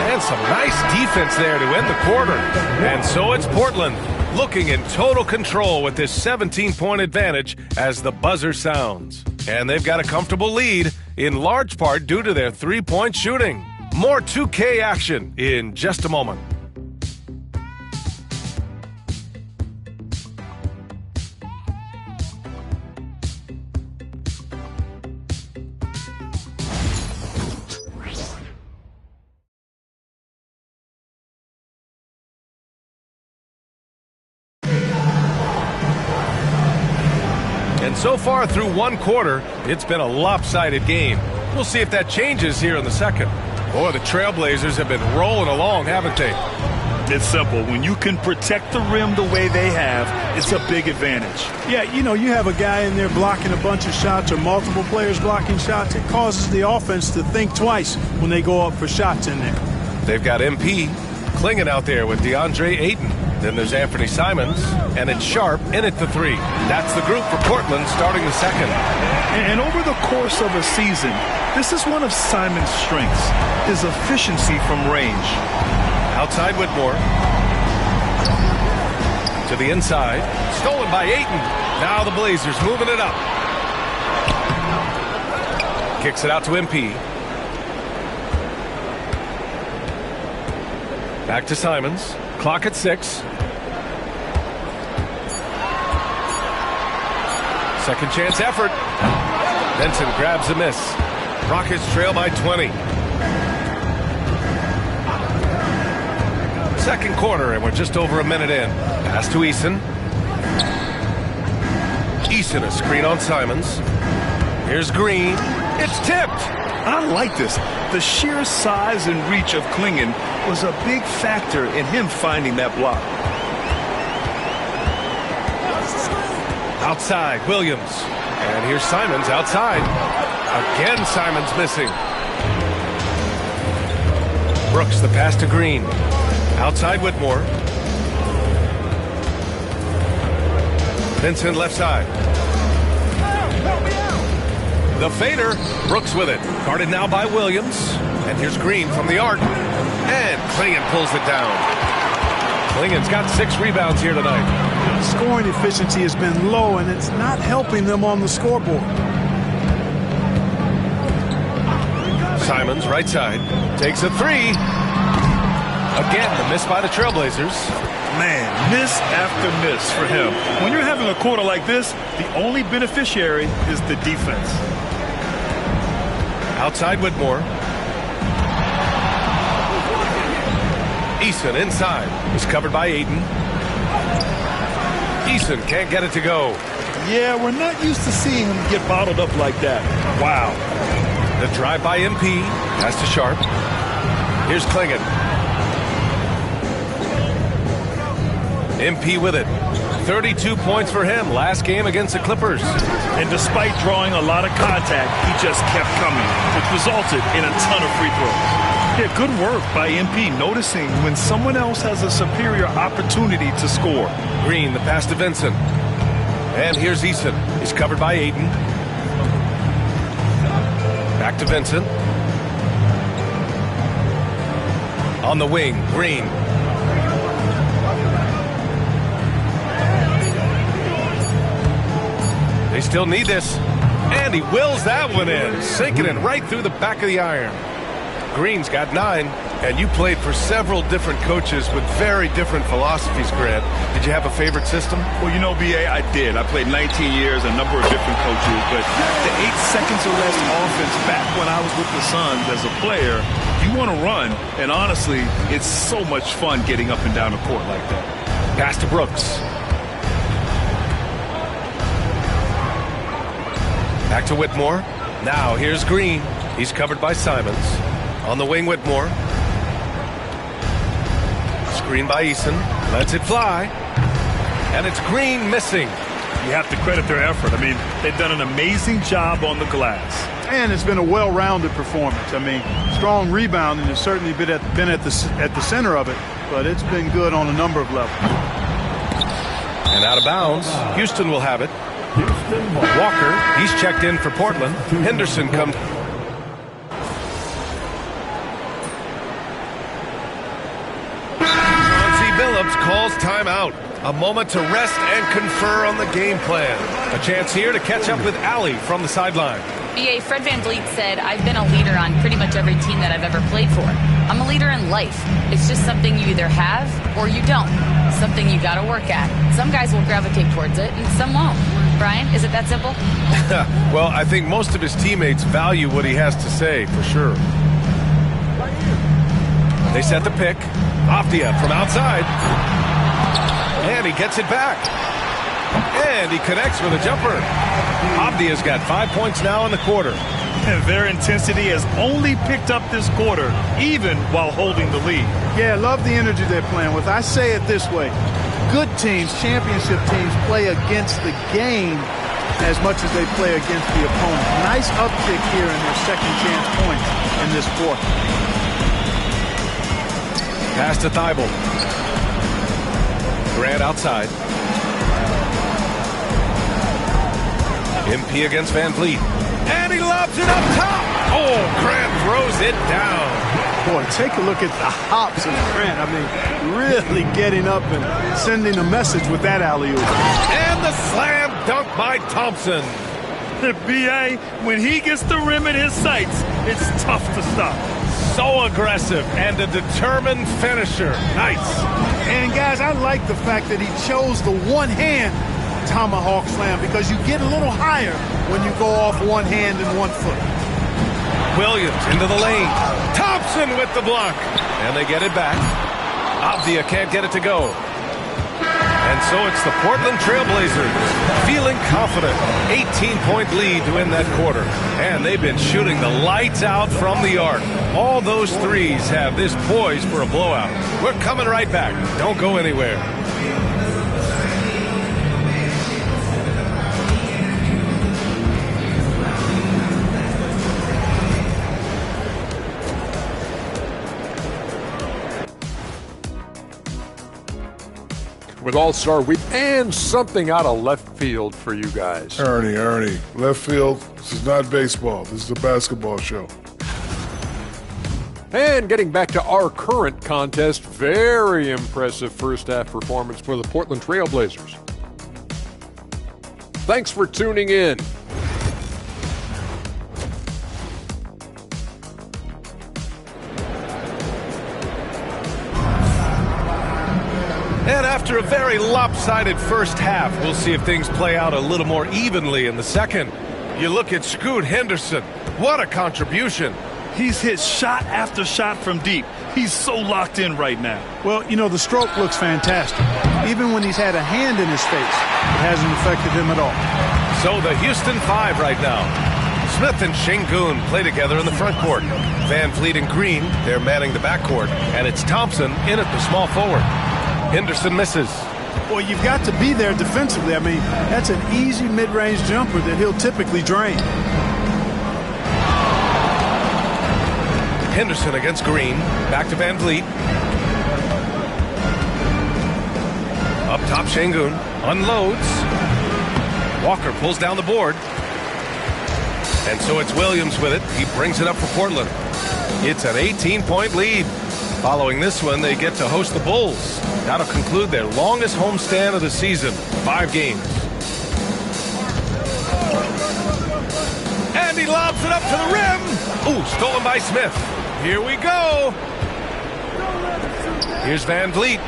And some nice defense there to end the quarter. And so it's Portland looking in total control with this 17-point advantage as the buzzer sounds. And they've got a comfortable lead in large part due to their 3-point shooting. More 2K action in just a moment. So far through one quarter, it's been a lopsided game. We'll see if that changes here in the second. Boy, the Trailblazers have been rolling along, haven't they? It's simple. When you can protect the rim the way they have, it's a big advantage. Yeah, you know, you have a guy in there blocking a bunch of shots or multiple players blocking shots. It causes the offense to think twice when they go up for shots in there. They've got MP clinging out there with DeAndre Ayton. Then there's Anthony Simons, and it's Sharp in at the 3. That's the group for Portland starting the second. And over the course of a season, this is one of Simons' strengths, his efficiency from range. Outside Whitmore. To the inside. Stolen by Ayton. Now the Blazers moving it up. Kicks it out to MP. Back to Simons. Clock at 6. Second chance effort. Benson grabs a miss. Rockets trail by 20. Second quarter, and we're just over a minute in. Pass to Eason. Eason, a screen on Simons. Here's Green. It's tipped. I like this. The sheer size and reach of Klingon was a big factor in him finding that block. Outside, Williams. And here's Simons outside. Again, Simons missing. Brooks, the pass to Green. Outside Whitmore. Vincent left side. The fader. Brooks with it. Guarded now by Williams. And here's Green from the arc. And Klingon pulls it down. Klingon's got 6 rebounds here tonight. Scoring efficiency has been low, and it's not helping them on the scoreboard. Simons, right side. Takes a 3. Again, the miss by the Trailblazers. Man, miss after miss for him. When you're having a quarter like this, the only beneficiary is the defense. Outside Whitmore. Eason inside. Is covered by Ayton. Eason can't get it to go. Yeah, we're not used to seeing him get bottled up like that. Wow. The drive by MP. Pass to Sharp. Here's Klingon. MP with it. 32 points for him last game against the Clippers. And despite drawing a lot of contact, he just kept coming, which resulted in a ton of free throws. Yeah, good work by MP noticing when someone else has a superior opportunity to score. Green, the pass to Vincent. And here's Eason. He's covered by Ayton. Back to Vincent. On the wing, Green. still need this. And he wills that one in, sinking it right through the back of the iron. Green's got 9, and you played for several different coaches with very different philosophies, Grant. Did you have a favorite system? Well, you know, B.A., I did. I played 19 years, a number of different coaches, but the 8 seconds or less offense back when I was with the Suns as a player, you want to run, and honestly, it's so much fun getting up and down the court like that. Pass to Brooks. Back to Whitmore. Now here's Green. He's covered by Simons. On the wing, Whitmore. Screen by Eason. Lets it fly. And it's Green missing. You have to credit their effort. I mean, they've done an amazing job on the glass. And it's been a well-rounded performance. I mean, strong rebounding has certainly been at the center of it, but it's been good on a number of levels. And out of bounds. Houston will have it. Walker, he's checked in for Portland. Henderson comes. Chauncey Billups calls timeout. A moment to rest and confer on the game plan. A chance here to catch up with Allie from the sideline. B.A. Fred VanVleet said, I've been a leader on pretty much every team that I've ever played for. I'm a leader in life. It's just something you either have or you don't. Something you got to work at. Some guys will gravitate towards it and some won't. Brian, is it that simple? Well, I think most of his teammates value what he has to say, for sure. They set the pick. Avdia from outside. And he gets it back. And he connects with a jumper. Avdia's got 5 points now in the quarter. And their intensity has only picked up this quarter, even while holding the lead. Yeah, I love the energy they're playing with. I say it this way. Good teams, championship teams, play against the game as much as they play against the opponent. Nice uptick here in their second chance points in this quarter. Pass to Thibault. Grant outside. MP against VanVleet. And he lobs it up top. Oh, Grant throws it down. Boy, take a look at the hops of Grant. I mean, really getting up and sending a message with that alley-oop. And the slam dunk by Thompson. The B.A., when he gets the rim in his sights, it's tough to stop. So aggressive and a determined finisher. Nice. And, guys, I like the fact that he chose the one-hand tomahawk slam because you get a little higher when you go off one hand and 1 foot. Williams into the lane. Thompson with the block. And they get it back. Avdia can't get it to go. And so it's the Portland Trailblazers feeling confident. 18-point lead to win that quarter. And they've been shooting the lights out from the arc. All those threes have this poised for a blowout. We're coming right back. Don't go anywhere. With All-Star Week and something out of left field for you guys. Ernie, left field, this is not baseball. This is a basketball show. And getting back to our current contest, very impressive first half performance for the Portland Trailblazers. Thanks for tuning in. And after a very lopsided first half, we'll see if things play out a little more evenly in the second. You look at Scoot Henderson. What a contribution. He's hit shot after shot from deep. He's so locked in right now. Well, you know, the stroke looks fantastic. Even when he's had a hand in his face, it hasn't affected him at all. So the Houston Five right now. Smith and Şengün play together in the front court. VanVleet and Green, they're manning the backcourt. And it's Thompson in at the small forward. Henderson misses. Well, you've got to be there defensively. I mean, that's an easy mid-range jumper that he'll typically drain. Henderson against Green. Back to VanVleet. Up top, Şengün unloads. Walker pulls down the board. And so it's Williams with it. He brings it up for Portland. It's an 18-point lead. Following this one, they get to host the Bulls. That'll conclude their longest homestand of the season, 5 games. he lobs it up to the rim. Ooh, stolen by Smith. Here we go. Here's Van Vliet.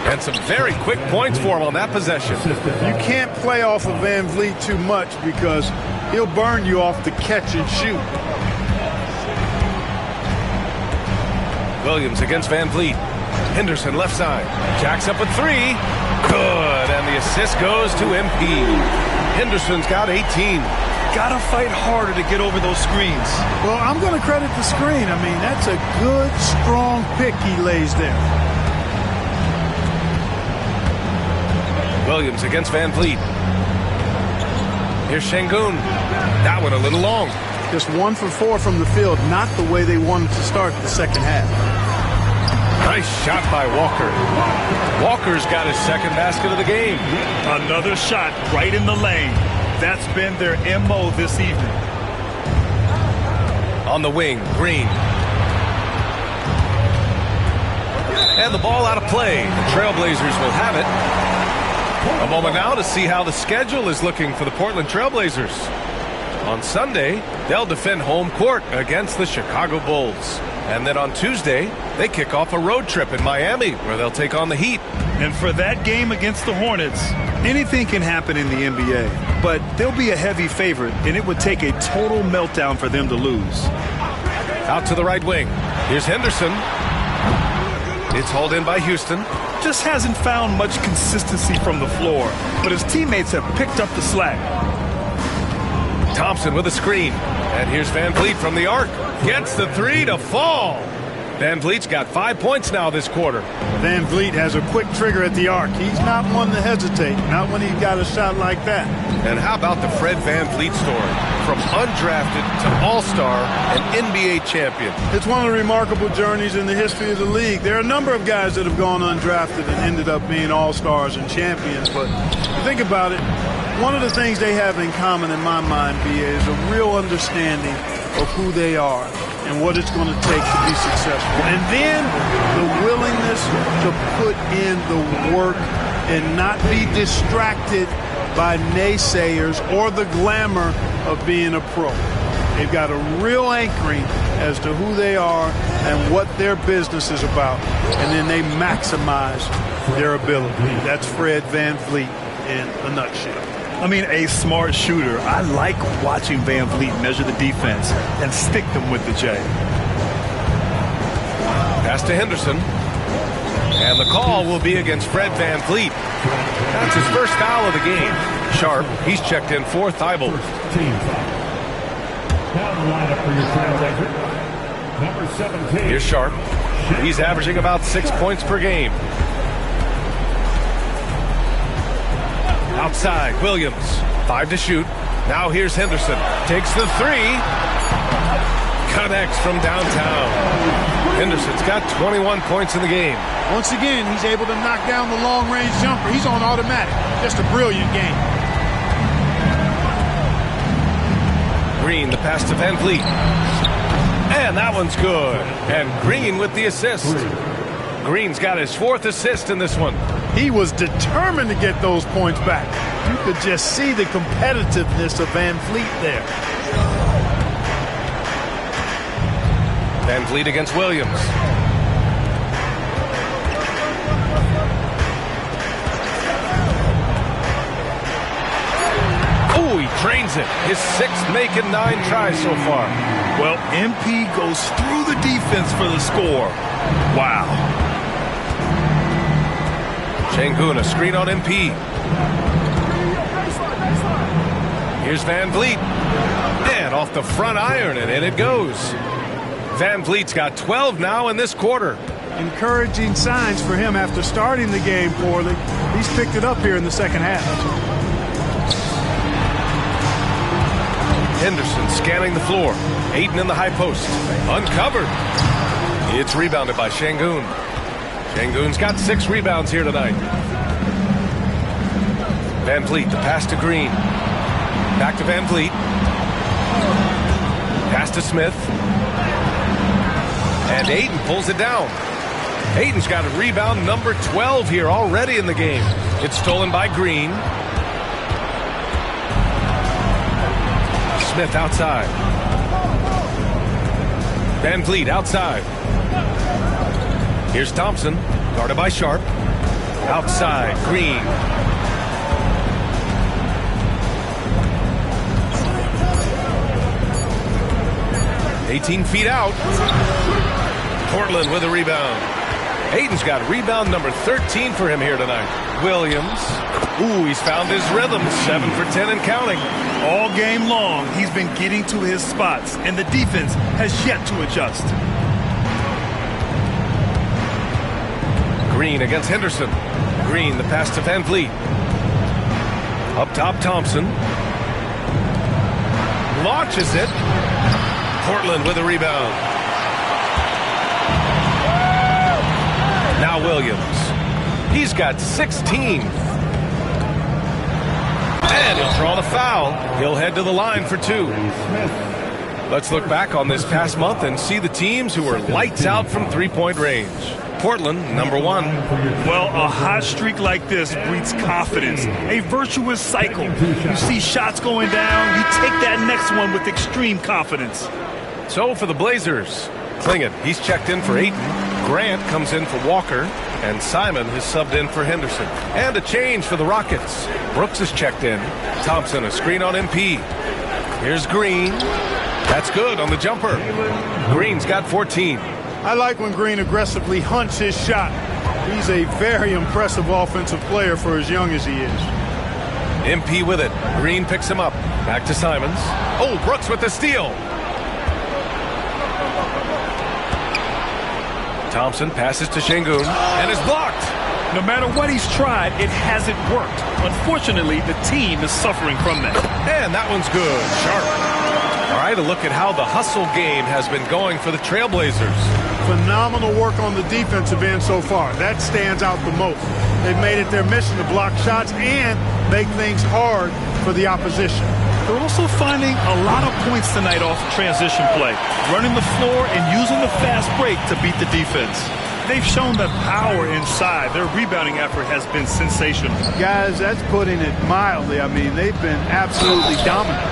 And some very quick points for him on that possession. You can't play off of Van Vliet too much because he'll burn you off the catch and shoot. Williams against Van Vliet. Henderson left side. Jacks up a three. Good. And the assist goes to MP. Henderson's got 18. Gotta fight harder to get over those screens. Well, I'm going to credit the screen. I mean, that's a good, strong pick he lays there. Williams against Van Vliet. Here's Şengün. That one a little long. Just 1 for 4 from the field, not the way they wanted to start the second half. Nice shot by Walker. Walker's got his second basket of the game. Another shot right in the lane. That's been their MO this evening. On the wing, Green. And the ball out of play. The Trailblazers will have it. A moment now to see how the schedule is looking for the Portland Trailblazers. On Sunday, they'll defend home court against the Chicago Bulls. And then on Tuesday, they kick off a road trip in Miami where they'll take on the Heat. And for that game against the Hornets, anything can happen in the NBA. But they'll be a heavy favorite, and it would take a total meltdown for them to lose. Out to the right wing. Here's Henderson. It's hauled in by Houston. Just hasn't found much consistency from the floor, but his teammates have picked up the slack. Thompson with a screen. And here's Van Vliet from the arc. Gets the three to fall. Van Vliet's got 5 points now this quarter. Van Vliet has a quick trigger at the arc. He's not one to hesitate, not when he's got a shot like that. And how about the Fred Van Vliet story? From undrafted to all-star and NBA champion. It's one of the remarkable journeys in the history of the league. There are a number of guys that have gone undrafted and ended up being all-stars and champions. But think about it. One of the things they have in common in my mind, B.A., is a real understanding of who they are and what it's going to take to be successful. And then the willingness to put in the work and not be distracted by naysayers or the glamour of being a pro. They've got a real anchoring as to who they are and what their business is about, and then they maximize their ability. That's Fred Van Vliet in a nutshell. I mean, a smart shooter. I like watching Van Vliet measure the defense and stick them with the J. Pass to Henderson. And the call will be against Fred Van Vliet. That's his first foul of the game. Sharp, he's checked in for Thibault. Down the lineup for your Trailblazer, number 17. Here's Sharp. He's averaging about 6 points per game. Outside, Williams. 5 to shoot. Now here's Henderson. Takes the three. Connects from downtown. Henderson's got 21 points in the game. Once again, he's able to knock down the long-range jumper. He's on automatic. Just a brilliant game. Green, the pass to Van Vliet. And that one's good. And Green with the assist. Green's got his 4th assist in this one. He was determined to get those points back. You could just see the competitiveness of Van Vliet there. Van Vliet against Williams. Oh, he drains it. His 6th make in 9 tries so far. Well, MP goes through the defense for the score. Wow. Şengün, a screen on MP. Here's Van Vliet. And off the front iron, and in it goes. Van Vliet's got 12 now in this quarter. Encouraging signs for him after starting the game poorly. He's picked it up here in the second half. Henderson scanning the floor. Ayton in the high post. Uncovered. It's rebounded by Şengün. Şengün's got 6 rebounds here tonight. Van Vliet, the pass to Green. Back to Van Vliet. Pass to Smith. And Ayton pulls it down. Ayton's got a rebound number 12 here already in the game. It's stolen by Green. Smith outside. Van Vliet outside. Here's Thompson, guarded by Sharp. Outside, Green. "18 feet out. Portland with a rebound. Hayden's got rebound number 13 for him here tonight. Williams. Ooh, he's found his rhythm. 7 for 10 and counting. All game long, he's been getting to his spots, and the defense has yet to adjust. Green against Henderson. Green, the pass to Van Vliet. Up top, Thompson. Launches it. Portland with a rebound. Now Williams. He's got 16. And he'll draw the foul. He'll head to the line for 2. Let's look back on this past month and see the teams who were lights out from three-point range. Portland, number 1. Well, a hot streak like this breeds confidence, a virtuous cycle. You see shots going down, you take that next one with extreme confidence. So for the Blazers, Klingett, he's checked in for Ayton. Grant comes in for Walker, and Simon has subbed in for Henderson. And a change for the Rockets. Brooks is checked in. Thompson, a screen on MP. Here's Green. That's good on the jumper. Green's got 14. I like when Green aggressively hunts his shot. He's a very impressive offensive player for as young as he is. MP with it. Green picks him up. Back to Simons. Oh, Brooks with the steal. Thompson passes to Şengün and is blocked. No matter what he's tried, it hasn't worked. Unfortunately, the team is suffering from that. And that one's good. Sharp. All right, a look at how the hustle game has been going for the Trailblazers. Phenomenal work on the defensive end so far. That stands out the most. They've made it their mission to block shots and make things hard for the opposition. They're also finding a lot of points tonight off transition play, running the floor and using the fast break to beat the defense. They've shown that power inside. Their rebounding effort has been sensational. Guys, that's putting it mildly. I mean, they've been absolutely dominant.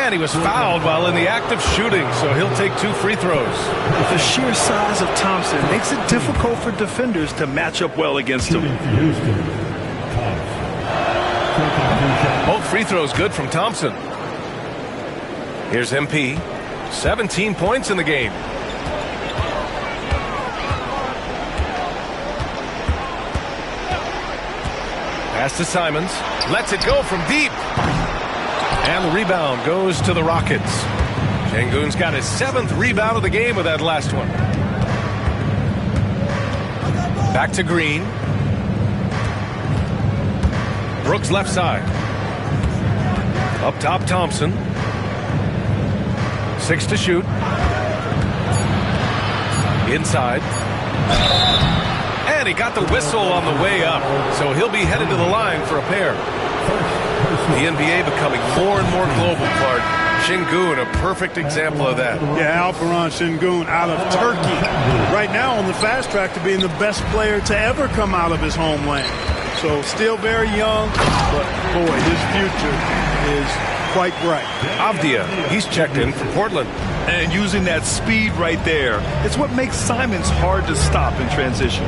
And he was fouled while in the act of shooting, so he'll take 2 free throws. The sheer size of Thompson makes it difficult for defenders to match up well against him. Both free throws good from Thompson. Here's MP. 17 points in the game. Pass to Simons. Lets it go from deep. And the rebound goes to the Rockets. Şengün's got his 7th rebound of the game with that last one. Back to Green. Brooks left side. Up top, Thompson. 6 to shoot. Inside. And he got the whistle on the way up, so he'll be headed to the line for a pair. The NBA becoming more and more global, Clark. Şengün, a perfect example of that. Yeah, Alperen Şengün out of Turkey. Right now on the fast track to being the best player to ever come out of his homeland. So still very young, but boy, his future is quite bright. Avdia, he's checked in for Portland. And using that speed right there, it's what makes Simons hard to stop in transition.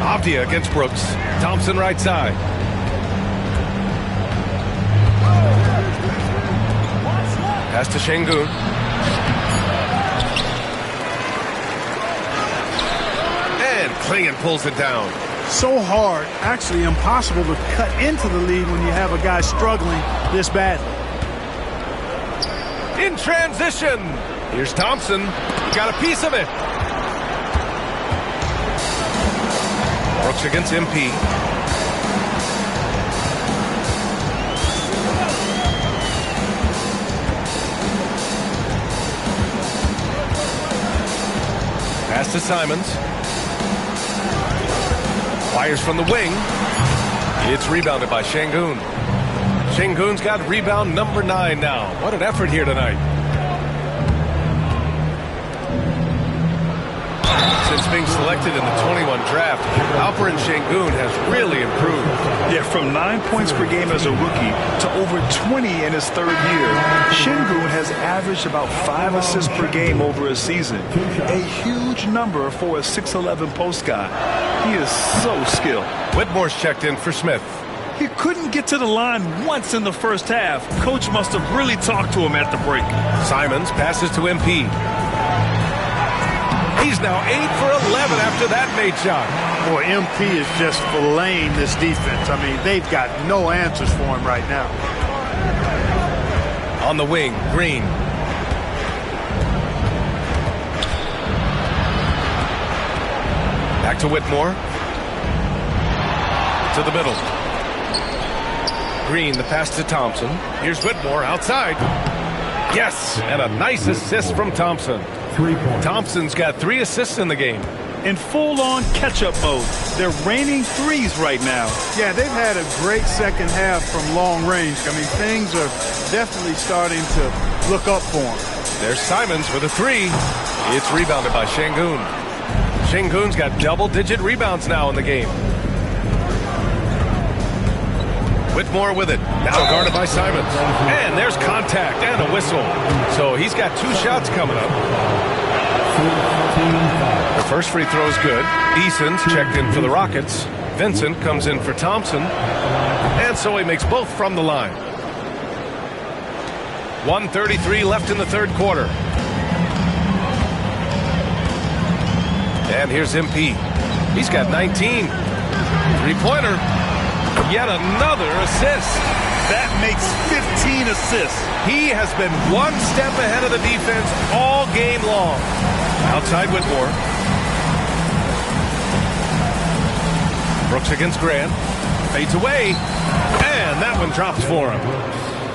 Avdia against Brooks. Thompson right side. Pass to Şengün. And Klingett pulls it down. So hard, actually impossible to cut into the lead when you have a guy struggling this badly. In transition. Here's Thompson. Got a piece of it. Brooks against MP. Pass to Simons. Fires from the wing. It's rebounded by Şengün. Şengün's got rebound number 9 now. What an effort here tonight. Since being selected in the 21 draft, Alperen Şengün has really improved. Yeah, from 9 points per game as a rookie to over 20 in his third year, Şengün has averaged about 5 assists per game over a season. A huge number for a 6'11 post guy. He is so skilled. Whitmore's checked in for Smith. He couldn't get to the line once in the first half. Coach must have really talked to him at the break. Simons passes to MP. He's now 8 for 11 after that made shot. Boy, MP is just filleting this defense. I mean, they've got no answers for him right now. On the wing, Green. Back to Whitmore. To the middle. Green, the pass to Thompson. Here's Whitmore outside. Yes, and a nice assist from Thompson. Thompson's got 3 assists in the game. In full-on catch-up mode. They're raining threes right now. Yeah, they've had a great second half from long range. I mean, things are definitely starting to look up for them. There's Simons with a 3. It's rebounded by Şengün. Şengün's got double-digit rebounds now in the game. Whitmore with it. Now guarded by Simons. And there's contact and a whistle. So he's got 2 shots coming up. The first free throw is good. Eason's checked in for the Rockets. Vincent comes in for Thompson. And so he makes both from the line. 1:33 left in the third quarter. And here's MP. He's got 19. Three-pointer. Yet another assist. That makes 15 assists. He has been one step ahead of the defense all game long. Outside Whitmore. Brooks against Grant. Fades away. And that one drops for him.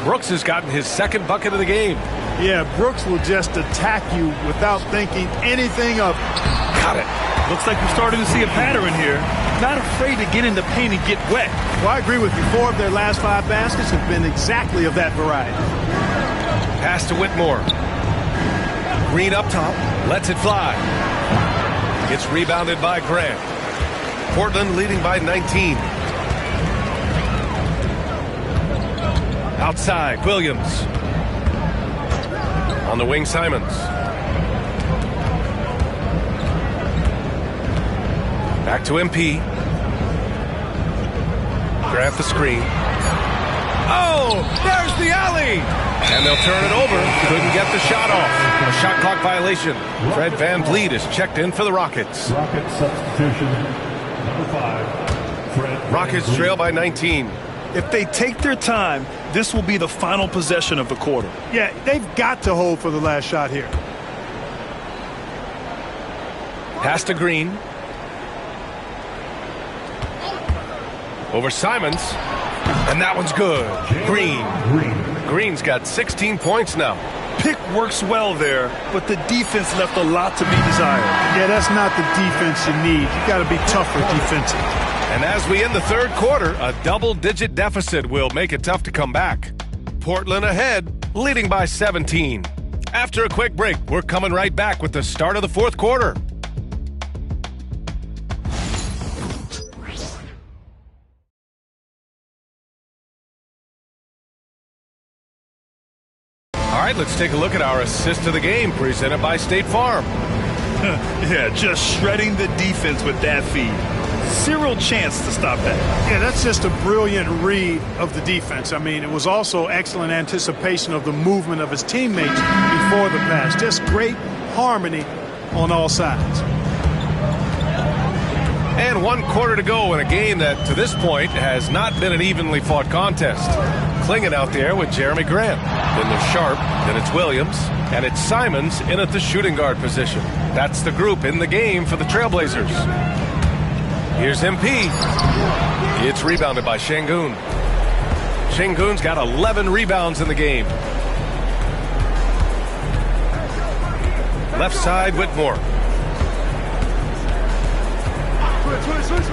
Brooks has gotten his second bucket of the game. Yeah, Brooks will just attack you without thinking anything of it. Got it. Looks like we're starting to see a pattern here. Not afraid to get in the paint and get wet. Well, I agree with you. 4 of their last 5 baskets have been exactly of that variety. Pass to Whitmore. Green up top. Lets it fly. Gets rebounded by Grant. Portland leading by 19. Outside, Williams. On the wing, Simons. Back to MP. Grant the screen. Oh, there's the alley! And they'll turn it over. Couldn't get the shot off. A shot clock violation. Fred VanVleet is checked in for the Rockets. Rocket substitution, number 5, Fred. Rockets trail by 19. If they take their time, this will be the final possession of the quarter. Yeah, they've got to hold for the last shot here. Pass to Green. Over Simons. And that one's good. Green's got 16 points now. Pick works well there, but the defense left a lot to be desired. Yeah, that's not the defense you need. You got to be tougher defensively. And as we end the third quarter, a double-digit deficit will make it tough to come back. Portland ahead, leading by 17. After a quick break, we're coming right back with the start of the fourth quarter. All right, let's take a look at our assist to the game presented by State Farm. Yeah, just shredding the defense with that feed. Zero chance to stop that. Yeah, that's just a brilliant read of the defense. I mean, it was also excellent anticipation of the movement of his teammates before the pass. Just great harmony on all sides. And 1 quarter to go in a game that, to this point, has not been an evenly fought contest. Klingon out there with Jeremy Grant. Then there's Sharp, then it's Williams, and it's Simons in at the shooting guard position. That's the group in the game for the Trailblazers. Here's MP. It's rebounded by Şengün. Şengün's got 11 rebounds in the game. Left side, Whitmore.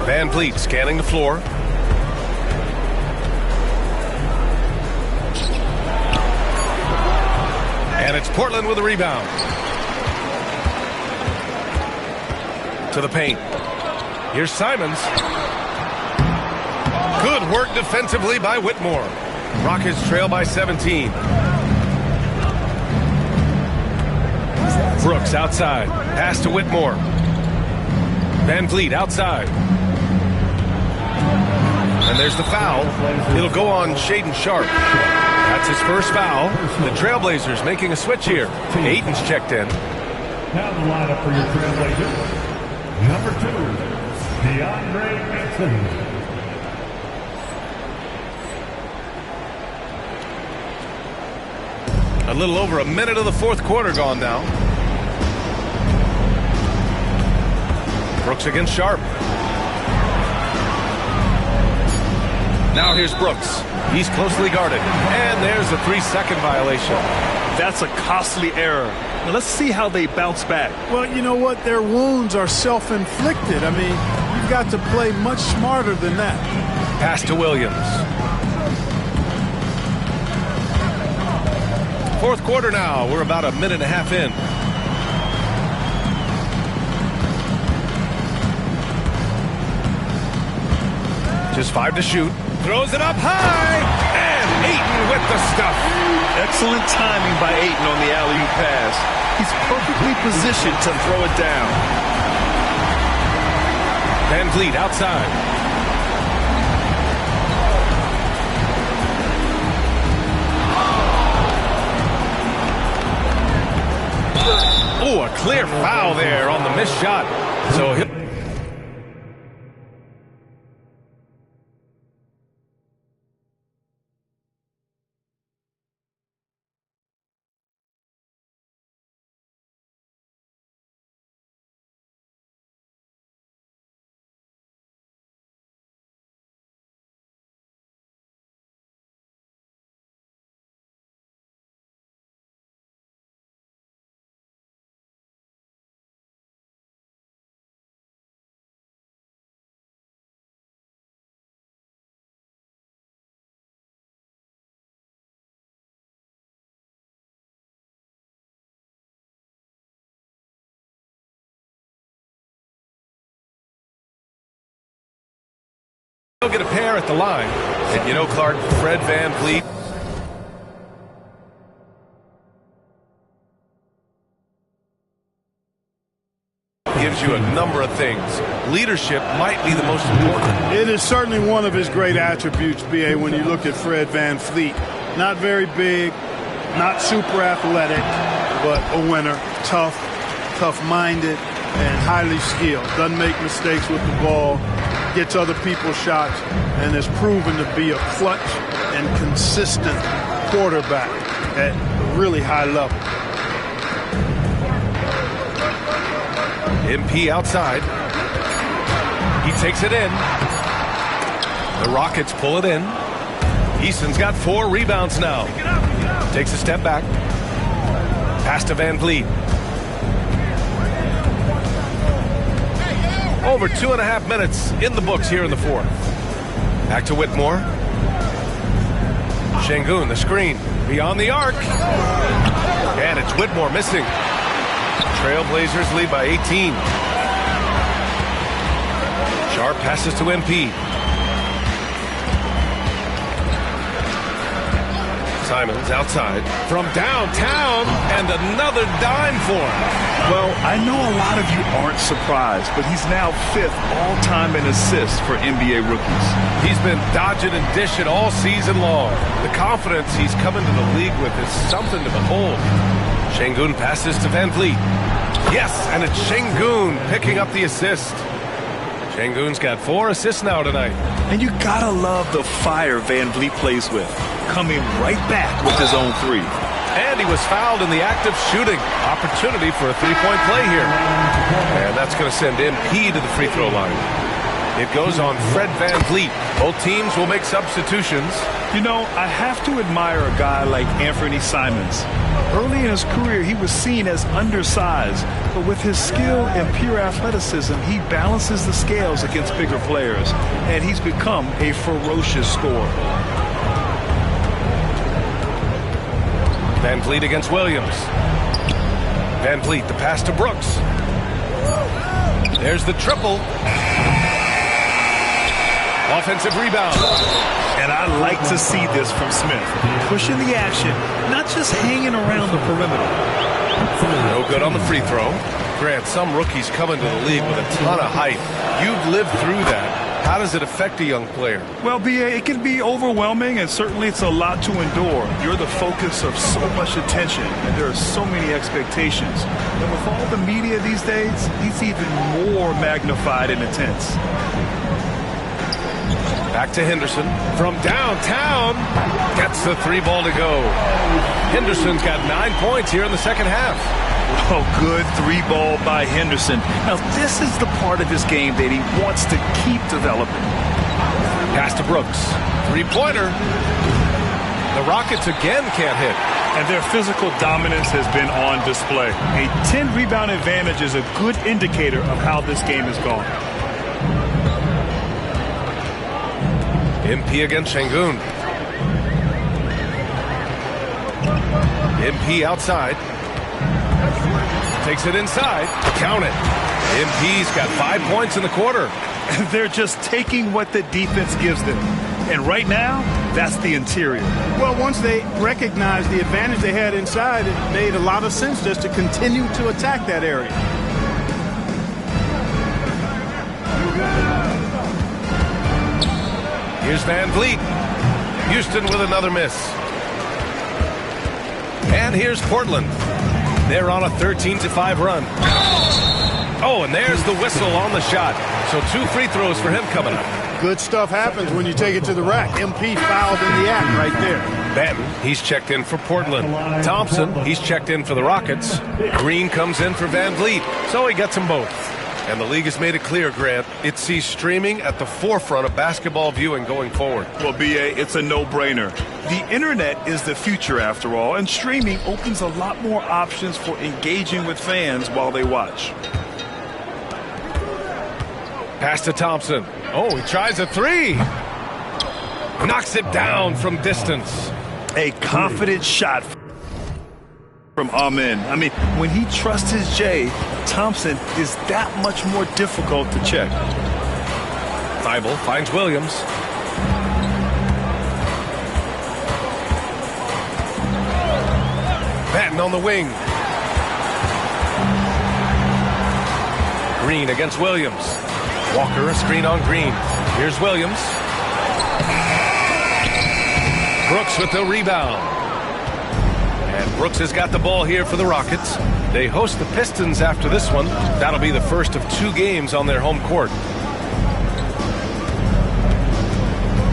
VanVleet scanning the floor. And it's Portland with a rebound. To the paint. Here's Simons. Good work defensively by Whitmore. Rockets trail by 17. Brooks outside. Pass to Whitmore. Van Vliet outside. And there's the foul. It'll go on Shaedon Sharpe. That's his first foul. The Trailblazers making a switch here. Ayton's checked in. Now the lineup for your Trailblazers. Number 2, DeAndre Ayton. A little over a minute of the fourth quarter gone now. Brooks against Sharpe. Now here's Brooks. He's closely guarded. And there's a 3-second violation. That's a costly error. Now let's see how they bounce back. Well, you know what? Their wounds are self-inflicted. I mean, you've got to play much smarter than that. Pass to Williams. Fourth quarter now. We're about a minute and a half in. Just 5 to shoot. Throws it up high. And Ayton with the stuff. Excellent timing by Ayton on the alley-oop pass. He's perfectly positioned to throw it down. Van Vliet outside. Oh, a clear foul there on the missed shot. So he'll get a pair at the line. And you know, Clark, Fred Van Vliet gives you a number of things. Leadership might be the most important. It is certainly one of his great attributes, B.A., when you look at Fred Van Vliet. Not very big, not super athletic, but a winner. Tough-minded, and highly skilled. Doesn't make mistakes with the ball. Gets other people's shots, and is proven to be a clutch and consistent quarterback at a really high level. MP outside. He takes it in. The Rockets pull it in. Easton's got 4 rebounds now. Takes a step back. Pass to Van Vliet. Over 2.5 minutes in the books here in the fourth. Back to Whitmore. Şengün, the screen. Beyond the arc. And it's Whitmore missing. Trailblazers lead by 18. Sharpe passes to MP. Simons outside from downtown, and another dime for him. Well, I know a lot of you aren't surprised, but he's now 5th all-time in assists for NBA rookies. He's been dodging and dishing all season long. The confidence he's coming to the league with is something to behold. Şengün passes to Van Vliet. Yes, and it's Şengün picking up the assist. Şengün's got 4 assists now tonight. And you gotta love the fire Van Vliet plays with, coming right back with his own 3. And he was fouled in the act of shooting. Opportunity for a 3-point play here. And that's going to send MP to the free throw line. It goes on Fred Van Vliet. Both teams will make substitutions. You know, I have to admire a guy like Anthony Simons. Early in his career, he was seen as undersized, but with his skill and pure athleticism, he balances the scales against bigger players, and he's become a ferocious scorer. Van Vliet against Williams. Van Vliet, the pass to Brooks. There's the triple. Offensive rebound. And I like to see this from Smith. Pushing the action, not just hanging around the perimeter. No good on the free throw. Grant, some rookies come into the league with a ton of hype. You've lived through that. How does it affect a young player? Well, B.A., it can be overwhelming, and certainly it's a lot to endure. You're the focus of so much attention, and there are so many expectations. And with all the media these days, it's even more magnified and intense. Back to Henderson from downtown. Gets the three ball to go. Henderson's got 9 points here in the second half. Oh, good three ball by Henderson. Now, this is the part of his game that he wants to keep developing. Pass to Brooks. Three-pointer. The Rockets again can't hit. And their physical dominance has been on display. A 10-rebound advantage is a good indicator of how this game has gone. MP against Şengün. MP outside. Takes it inside. Count it. MP's got 5 points in the quarter. They're just taking what the defense gives them. And right now, that's the interior. Well, once they recognized the advantage they had inside, it made a lot of sense just to continue to attack that area. Here's Van Vliet. Houston with another miss. And here's Portland. They're on a 13-5 run. Oh, and there's the whistle on the shot. So 2 free throws for him coming up. Good stuff happens when you take it to the rack. MP fouled in the act right there. Benton, he's checked in for Portland. Thompson, he's checked in for the Rockets. Green comes in for Van Vliet. So he gets them both. And the league has made it clear, Grant, it sees streaming at the forefront of basketball viewing going forward. Well, B.A., it's a no-brainer. The internet is the future, after all, and streaming opens a lot more options for engaging with fans while they watch. Pass to Thompson. Oh, he tries a three. Knocks it down from distance. A confident shot from Amen. I mean, when he trusts his J, Thompson is that much more difficult to check. Thibault finds Williams. Batten on the wing. Green against Williams. Walker, a screen on Green. Here's Williams. Brooks with the rebound. And Brooks has got the ball here for the Rockets. They host the Pistons after this one. That'll be the first of 2 games on their home court.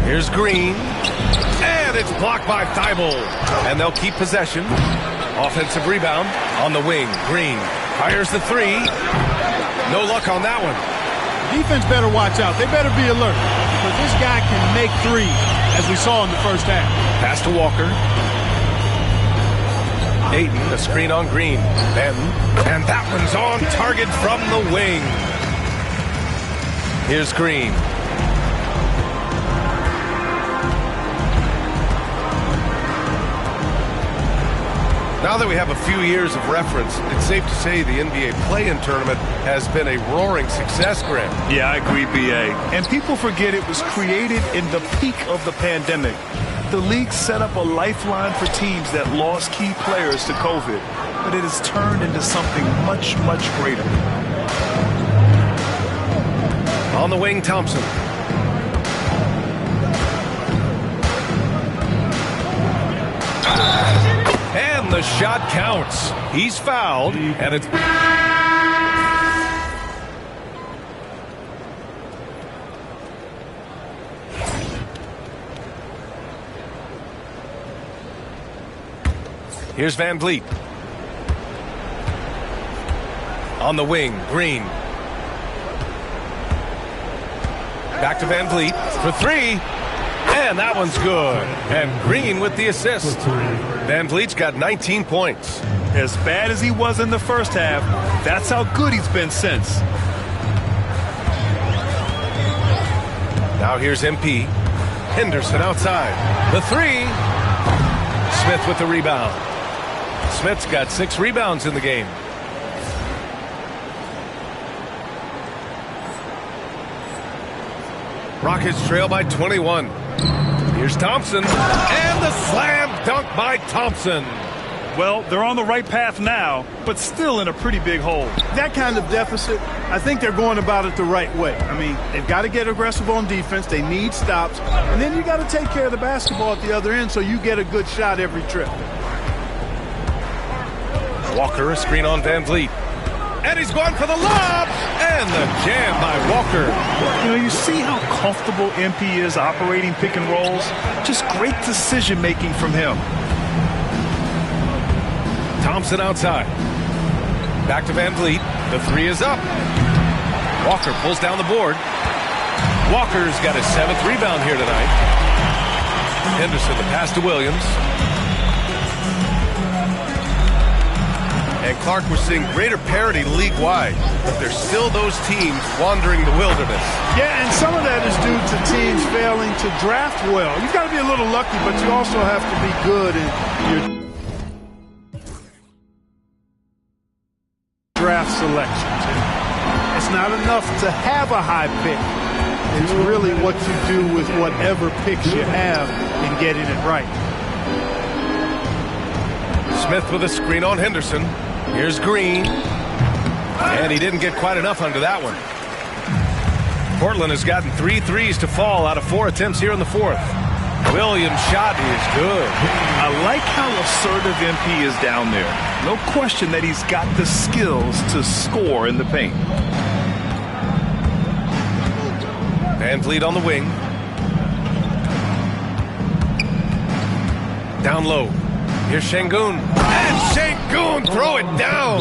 Here's Green. And it's blocked by Thibault. And they'll keep possession. Offensive rebound on the wing. Green fires the three. No luck on that one. Defense better watch out. They better be alert because this guy can make threes, as we saw in the first half. Pass to Walker. Ayton, a screen on Green. Benton, and that one's on target from the wing. Here's Green. Now that we have a few years of reference, it's safe to say the NBA play-in tournament has been a roaring success, Grant. Yeah, I agree, B.A. And people forget it was created in the peak of the pandemic. The league set up a lifeline for teams that lost key players to COVID, but it has turned into something much, much greater. On the wing, Thompson. And the shot counts. He's fouled, and it's... Here's Van Vliet. On the wing, Green. Back to Van Vliet for three. And that one's good. And Green with the assist. Van Vliet's got 19 points. As bad as he was in the first half, that's how good he's been since. Now here's MP. Henderson outside. The three. Smith with the rebound. Smith's got 6 rebounds in the game. Rockets trail by 21. Here's Thompson. And the slam dunk by Thompson. Well, they're on the right path now, but still in a pretty big hole. That kind of deficit, I think they're going about it the right way. I mean, they've got to get aggressive on defense. They need stops. And then you got to take care of the basketball at the other end so you get a good shot every trip. Walker, a screen on Van Vliet. And he's going for the lob. And the jam by Walker. You know, you see how comfortable MP is operating pick and rolls. Just great decision-making from him. Thompson outside. Back to Van Vliet. The three is up. Walker pulls down the board. Walker's got his 7th rebound here tonight. Henderson, the pass to Williams. And Clark, we're seeing greater parity league-wide, but there's still those teams wandering the wilderness. Yeah, and some of that is due to teams failing to draft well. You've got to be a little lucky, but you also have to be good in your draft selections. And it's not enough to have a high pick. It's really what you do with whatever picks you have in getting it right. Smith with a screen on Henderson. Here's Green. And he didn't get quite enough under that one. Portland has gotten 3 threes to fall out of 4 attempts here in the 4th. Williams' shot is good. I like how assertive MP is down there. No question that he's got the skills to score in the paint. Van Vliet on the wing. Down low. Here's Şengün. And Şengün throw it down.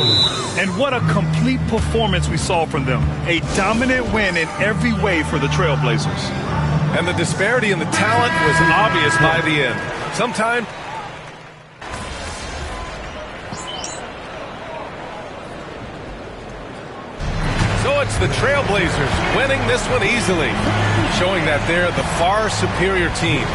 And what a complete performance we saw from them. A dominant win in every way for the Trailblazers. And the disparity in the talent was obvious by the end. Sometime. So it's the Trailblazers winning this one easily, showing that they're the far superior team.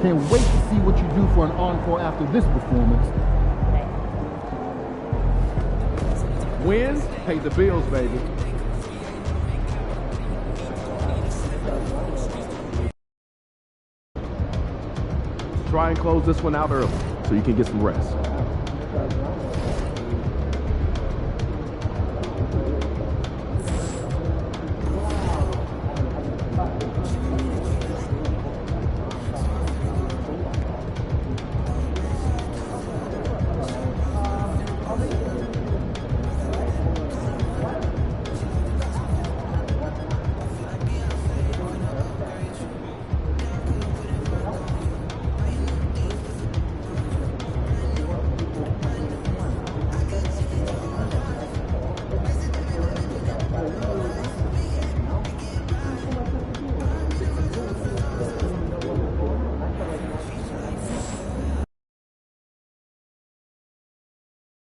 Can't wait to see what you do for an encore after this performance. Wins pay the bills, baby. Try and close this one out early so you can get some rest.